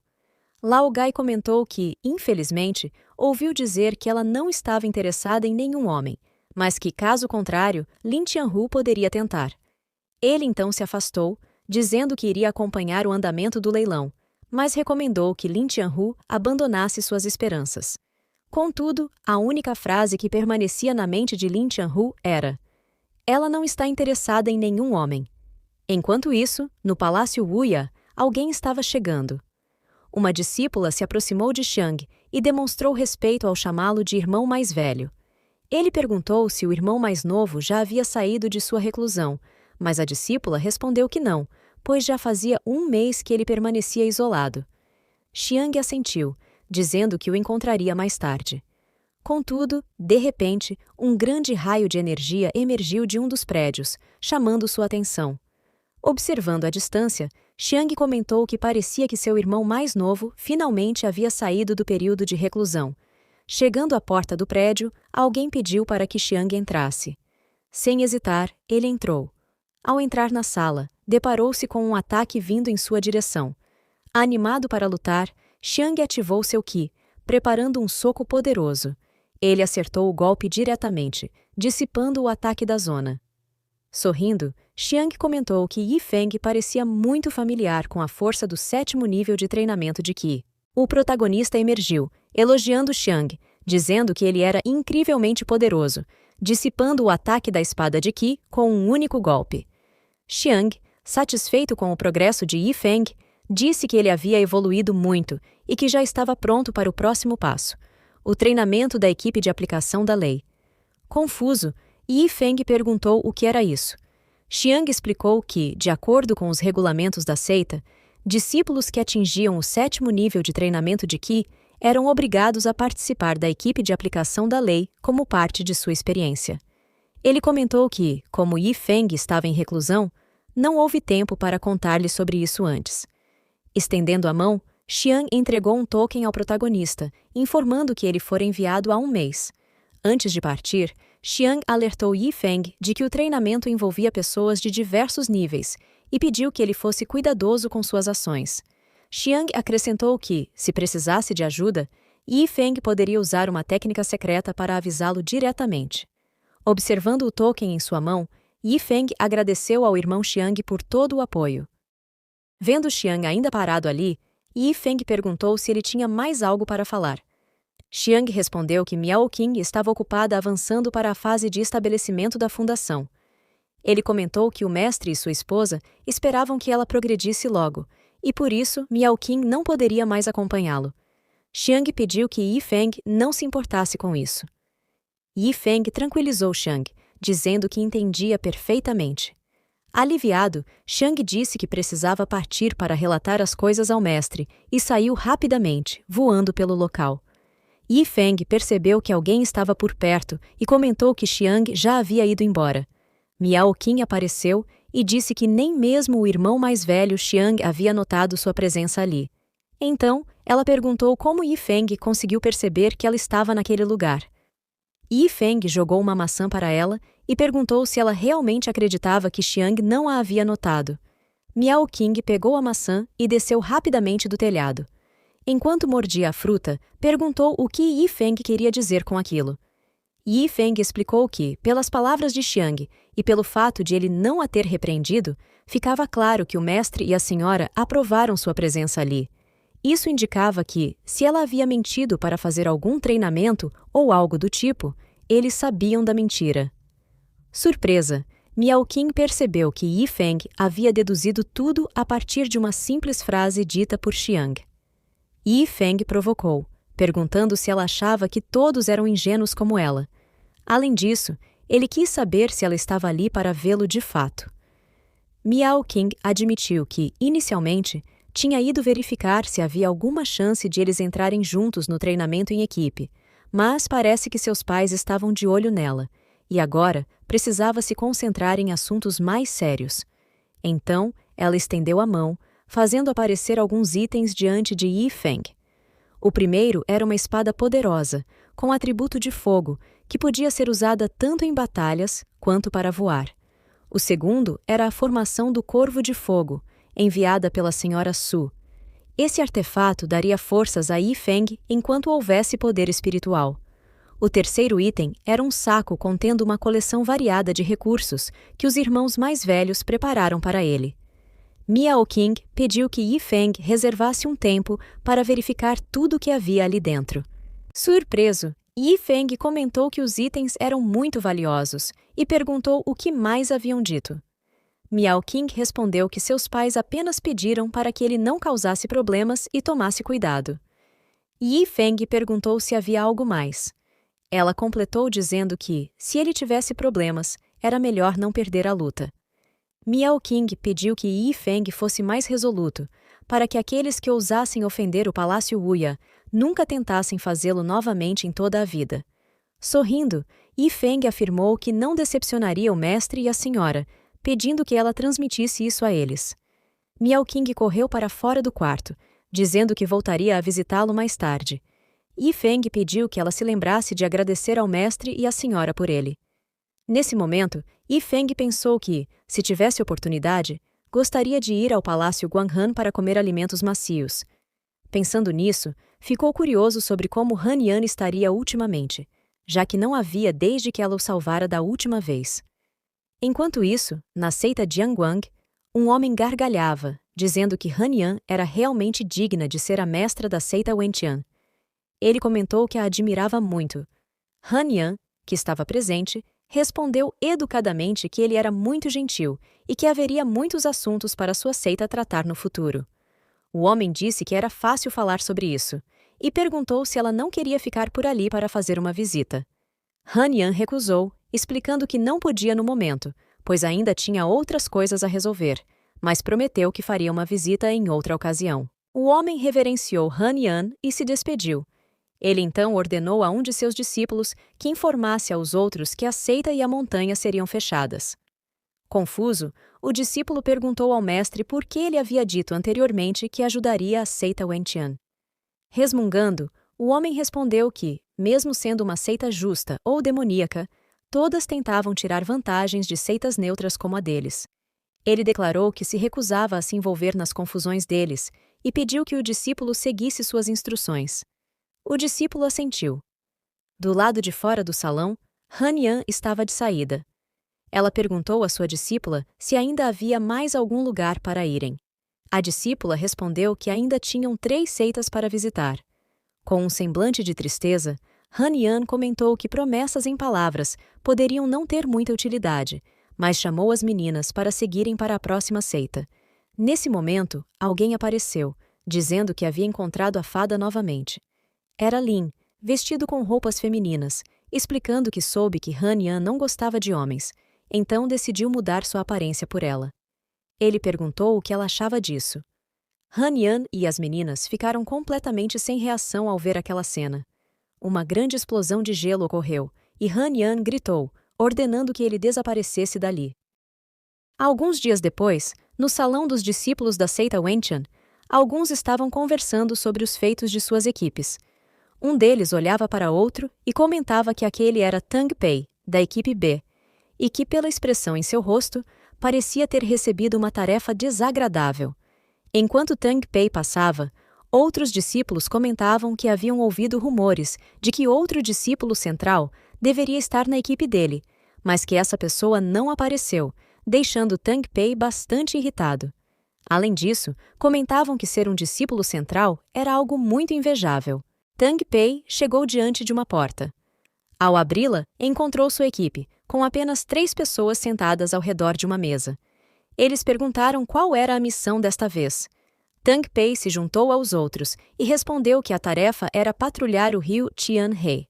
Lao Gai comentou que, infelizmente, ouviu dizer que ela não estava interessada em nenhum homem, mas que, caso contrário, Lin Tianhu poderia tentar. Ele então se afastou, dizendo que iria acompanhar o andamento do leilão, mas recomendou que Lin Tianhu abandonasse suas esperanças. Contudo, a única frase que permanecia na mente de Lin Tianhu era: "Ela não está interessada em nenhum homem." Enquanto isso, no Palácio Wuya, alguém estava chegando. Uma discípula se aproximou de Xiang e demonstrou respeito ao chamá-lo de irmão mais velho. Ele perguntou se o irmão mais novo já havia saído de sua reclusão, mas a discípula respondeu que não, pois já fazia um mês que ele permanecia isolado. Xiang assentiu, dizendo que o encontraria mais tarde. Contudo, de repente, um grande raio de energia emergiu de um dos prédios, chamando sua atenção. Observando à distância, Xiang comentou que parecia que seu irmão mais novo finalmente havia saído do período de reclusão. Chegando à porta do prédio, alguém pediu para que Xiang entrasse. Sem hesitar, ele entrou. Ao entrar na sala, deparou-se com um ataque vindo em sua direção. Animado para lutar, Xiang ativou seu Qi, preparando um soco poderoso. Ele acertou o golpe diretamente, dissipando o ataque da zona. Sorrindo, Xiang comentou que Yi Feng parecia muito familiar com a força do 7º nível de treinamento de Qi. O protagonista emergiu, elogiando Xiang, dizendo que ele era incrivelmente poderoso, dissipando o ataque da espada de Qi com um único golpe. Xiang, satisfeito com o progresso de Yifeng, disse que ele havia evoluído muito e que já estava pronto para o próximo passo, o treinamento da equipe de aplicação da lei. Confuso, Yifeng perguntou o que era isso. Xiang explicou que, de acordo com os regulamentos da seita, discípulos que atingiam o 7º nível de treinamento de Qi eram obrigados a participar da equipe de aplicação da lei como parte de sua experiência. Ele comentou que, como Yifeng estava em reclusão, não houve tempo para contar-lhe sobre isso antes. Estendendo a mão, Xiang entregou um token ao protagonista, informando que ele fora enviado há um mês. Antes de partir, Xiang alertou Yifeng de que o treinamento envolvia pessoas de diversos níveis e pediu que ele fosse cuidadoso com suas ações. Xiang acrescentou que, se precisasse de ajuda, Yifeng poderia usar uma técnica secreta para avisá-lo diretamente. Observando o token em sua mão, Yifeng agradeceu ao irmão Xiang por todo o apoio. Vendo Xiang ainda parado ali, Yifeng perguntou se ele tinha mais algo para falar. Xiang respondeu que Miao Qing estava ocupada avançando para a fase de estabelecimento da fundação. Ele comentou que o mestre e sua esposa esperavam que ela progredisse logo, e por isso Miao Qing não poderia mais acompanhá-lo. Xiang pediu que Yifeng não se importasse com isso. Yifeng tranquilizou Xiang, dizendo que entendia perfeitamente. Aliviado, Xiang disse que precisava partir para relatar as coisas ao mestre e saiu rapidamente, voando pelo local. Yifeng percebeu que alguém estava por perto e comentou que Xiang já havia ido embora. Miao Qing apareceu e disse que nem mesmo o irmão mais velho Xiang havia notado sua presença ali. Então, ela perguntou como Yifeng conseguiu perceber que ela estava naquele lugar. Yifeng jogou uma maçã para ela e perguntou se ela realmente acreditava que Xiang não a havia notado. Miao Qing pegou a maçã e desceu rapidamente do telhado. Enquanto mordia a fruta, perguntou o que Yifeng queria dizer com aquilo. Yifeng explicou que, pelas palavras de Xiang e pelo fato de ele não a ter repreendido, ficava claro que o mestre e a senhora aprovaram sua presença ali. Isso indicava que, se ela havia mentido para fazer algum treinamento ou algo do tipo, eles sabiam da mentira. Surpresa, Miao Qing percebeu que Yifeng havia deduzido tudo a partir de uma simples frase dita por Xiang. Yifeng provocou, perguntando se ela achava que todos eram ingênuos como ela. Além disso, ele quis saber se ela estava ali para vê-lo de fato. Miao Qing admitiu que, inicialmente, tinha ido verificar se havia alguma chance de eles entrarem juntos no treinamento em equipe, mas parece que seus pais estavam de olho nela, e agora precisava se concentrar em assuntos mais sérios. Então, ela estendeu a mão, fazendo aparecer alguns itens diante de Yifeng. O primeiro era uma espada poderosa, com atributo de fogo, que podia ser usada tanto em batalhas quanto para voar. O segundo era a formação do Corvo de Fogo, enviada pela senhora Su. Esse artefato daria forças a Yifeng enquanto houvesse poder espiritual. O terceiro item era um saco contendo uma coleção variada de recursos que os irmãos mais velhos prepararam para ele. Miao Qing pediu que Yifeng reservasse um tempo para verificar tudo o que havia ali dentro. Surpreso, Yifeng comentou que os itens eram muito valiosos e perguntou o que mais haviam dito. Miao Qing respondeu que seus pais apenas pediram para que ele não causasse problemas e tomasse cuidado. Yifeng perguntou se havia algo mais. Ela completou dizendo que, se ele tivesse problemas, era melhor não perder a luta. Miao Qing pediu que Yifeng fosse mais resoluto, para que aqueles que ousassem ofender o Palácio Wuya nunca tentassem fazê-lo novamente em toda a vida. Sorrindo, Yifeng afirmou que não decepcionaria o mestre e a senhora, pedindo que ela transmitisse isso a eles. Miao Qing correu para fora do quarto, dizendo que voltaria a visitá-lo mais tarde. Yifeng pediu que ela se lembrasse de agradecer ao mestre e à senhora por ele. Nesse momento, Yifeng pensou que, se tivesse oportunidade, gostaria de ir ao Palácio Guanghan para comer alimentos macios. Pensando nisso, ficou curioso sobre como Han Yan estaria ultimamente, já que não havia desde que ela o salvara da última vez. Enquanto isso, na seita Jianguang, um homem gargalhava, dizendo que Han Yan era realmente digna de ser a mestra da seita Wenqian. Ele comentou que a admirava muito. Han Yan, que estava presente, respondeu educadamente que ele era muito gentil e que haveria muitos assuntos para sua seita tratar no futuro. O homem disse que era fácil falar sobre isso e perguntou se ela não queria ficar por ali para fazer uma visita. Han Yan recusou, explicando que não podia no momento, pois ainda tinha outras coisas a resolver, mas prometeu que faria uma visita em outra ocasião. O homem reverenciou Han Yan e se despediu. Ele então ordenou a um de seus discípulos que informasse aos outros que a seita e a montanha seriam fechadas. Confuso, o discípulo perguntou ao mestre por que ele havia dito anteriormente que ajudaria a seita Wentian. Resmungando, o homem respondeu que, mesmo sendo uma seita justa ou demoníaca, todas tentavam tirar vantagens de seitas neutras como a deles. Ele declarou que se recusava a se envolver nas confusões deles e pediu que o discípulo seguisse suas instruções. O discípulo assentiu. Do lado de fora do salão, Han Yan estava de saída. Ela perguntou à sua discípula se ainda havia mais algum lugar para irem. A discípula respondeu que ainda tinham 3 seitas para visitar. Com um semblante de tristeza, Han Yan comentou que promessas em palavras poderiam não ter muita utilidade, mas chamou as meninas para seguirem para a próxima seita. Nesse momento, alguém apareceu, dizendo que havia encontrado a fada novamente. Era Lin, vestido com roupas femininas, explicando que soube que Han Yan não gostava de homens, então decidiu mudar sua aparência por ela. Ele perguntou o que ela achava disso. Han Yan e as meninas ficaram completamente sem reação ao ver aquela cena. Uma grande explosão de gelo ocorreu, e Han Yan gritou, ordenando que ele desaparecesse dali. Alguns dias depois, no salão dos discípulos da seita Wentian, alguns estavam conversando sobre os feitos de suas equipes. Um deles olhava para outro e comentava que aquele era Tang Pei, da equipe B, e que, pela expressão em seu rosto, parecia ter recebido uma tarefa desagradável. Enquanto Tang Pei passava, outros discípulos comentavam que haviam ouvido rumores de que outro discípulo central deveria estar na equipe dele, mas que essa pessoa não apareceu, deixando Tang Pei bastante irritado. Além disso, comentavam que ser um discípulo central era algo muito invejável. Tang Pei chegou diante de uma porta. Ao abri-la, encontrou sua equipe, com apenas 3 pessoas sentadas ao redor de uma mesa. Eles perguntaram qual era a missão desta vez. Tang Pei se juntou aos outros e respondeu que a tarefa era patrulhar o rio Tianhe.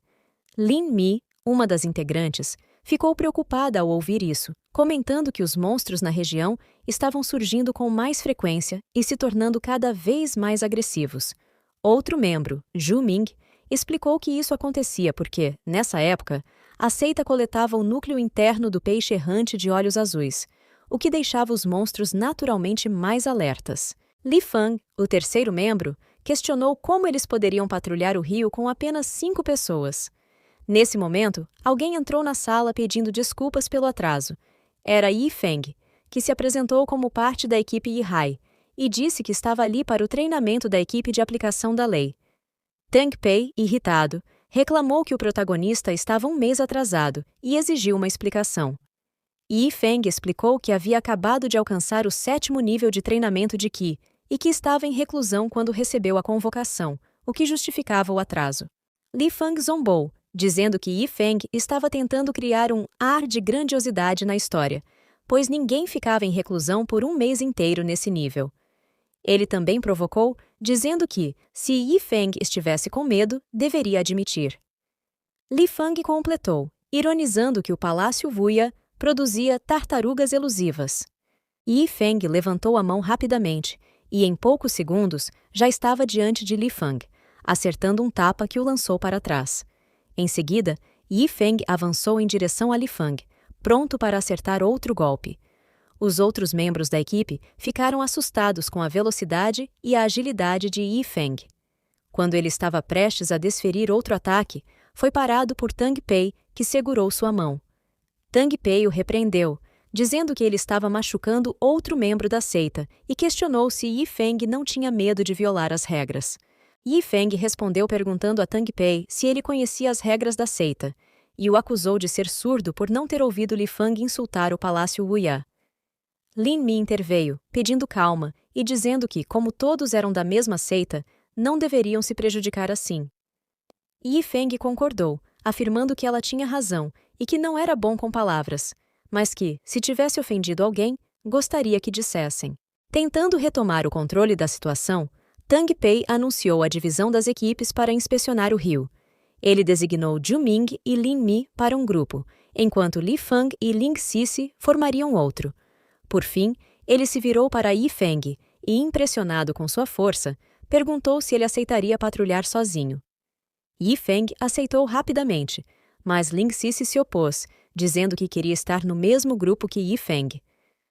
Lin Mi, uma das integrantes, ficou preocupada ao ouvir isso, comentando que os monstros na região estavam surgindo com mais frequência e se tornando cada vez mais agressivos. Outro membro, Zhu Ming, explicou que isso acontecia porque, nessa época, a seita coletava o núcleo interno do peixe errante de olhos azuis, o que deixava os monstros naturalmente mais alertas. Li Fang, o terceiro membro, questionou como eles poderiam patrulhar o rio com apenas 5 pessoas. Nesse momento, alguém entrou na sala pedindo desculpas pelo atraso. Era Yi Feng, que se apresentou como parte da equipe Yihai, e disse que estava ali para o treinamento da equipe de aplicação da lei. Tang Pei, irritado, reclamou que o protagonista estava um mês atrasado e exigiu uma explicação. Yi Feng explicou que havia acabado de alcançar o 7º nível de treinamento de Qi e que estava em reclusão quando recebeu a convocação, o que justificava o atraso. Li Fang zombou, dizendo que Yi Feng estava tentando criar um ar de grandiosidade na história, pois ninguém ficava em reclusão por um mês inteiro nesse nível. Ele também provocou, dizendo que, se Yi Feng estivesse com medo, deveria admitir. Li Fang completou, ironizando que o Palácio Wuya produzia tartarugas elusivas. Yi Feng levantou a mão rapidamente e, em poucos segundos, já estava diante de Li Fang, acertando um tapa que o lançou para trás. Em seguida, Yi Feng avançou em direção a Li Fang, pronto para acertar outro golpe. Os outros membros da equipe ficaram assustados com a velocidade e a agilidade de Yi Feng. Quando ele estava prestes a desferir outro ataque, foi parado por Tang Pei, que segurou sua mão. Tang Pei o repreendeu, dizendo que ele estava machucando outro membro da seita e questionou se Yi Feng não tinha medo de violar as regras. Yi Feng respondeu perguntando a Tang Pei se ele conhecia as regras da seita, e o acusou de ser surdo por não ter ouvido Li Fang insultar o Palácio Wuya. Lin Mi interveio, pedindo calma e dizendo que, como todos eram da mesma seita, não deveriam se prejudicar assim. Yi Feng concordou, afirmando que ela tinha razão e que não era bom com palavras, mas que, se tivesse ofendido alguém, gostaria que dissessem. Tentando retomar o controle da situação, Tang Pei anunciou a divisão das equipes para inspecionar o rio. Ele designou Zhu Ming e Lin Mi para um grupo, enquanto Li Fang e Ling Sisi formariam outro. Por fim, ele se virou para Yi Feng e, impressionado com sua força, perguntou se ele aceitaria patrulhar sozinho. Yi Feng aceitou rapidamente, mas Ling Sisi se opôs, dizendo que queria estar no mesmo grupo que Yi Feng.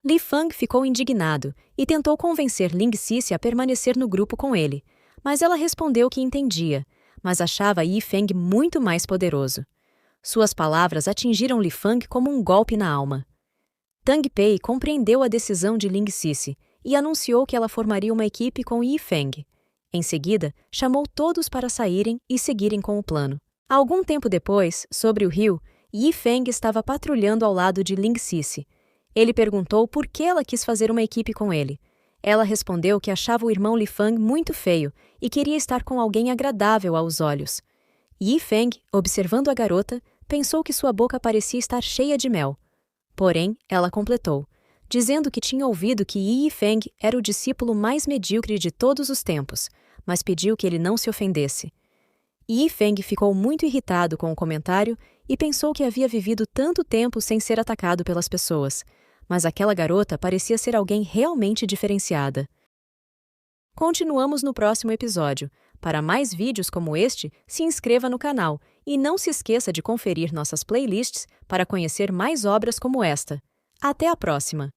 Li Fang ficou indignado e tentou convencer Ling Sisi a permanecer no grupo com ele, mas ela respondeu que entendia, mas achava Yi Feng muito mais poderoso. Suas palavras atingiram Li Fang como um golpe na alma. Tang Pei compreendeu a decisão de Ling Sisi e anunciou que ela formaria uma equipe com Yi Feng. Em seguida, chamou todos para saírem e seguirem com o plano. Algum tempo depois, sobre o rio, Yi Feng estava patrulhando ao lado de Ling Sisi. Ele perguntou por que ela quis fazer uma equipe com ele. Ela respondeu que achava o irmão Li Fang muito feio e queria estar com alguém agradável aos olhos. Yi Feng, observando a garota, pensou que sua boca parecia estar cheia de mel. Porém, ela completou, dizendo que tinha ouvido que Yi Feng era o discípulo mais medíocre de todos os tempos, mas pediu que ele não se ofendesse. Yi Feng ficou muito irritado com o comentário e pensou que havia vivido tanto tempo sem ser atacado pelas pessoas, mas aquela garota parecia ser alguém realmente diferenciada. Continuamos no próximo episódio. Para mais vídeos como este, se inscreva no canal e não se esqueça de conferir nossas playlists para conhecer mais obras como esta. Até a próxima!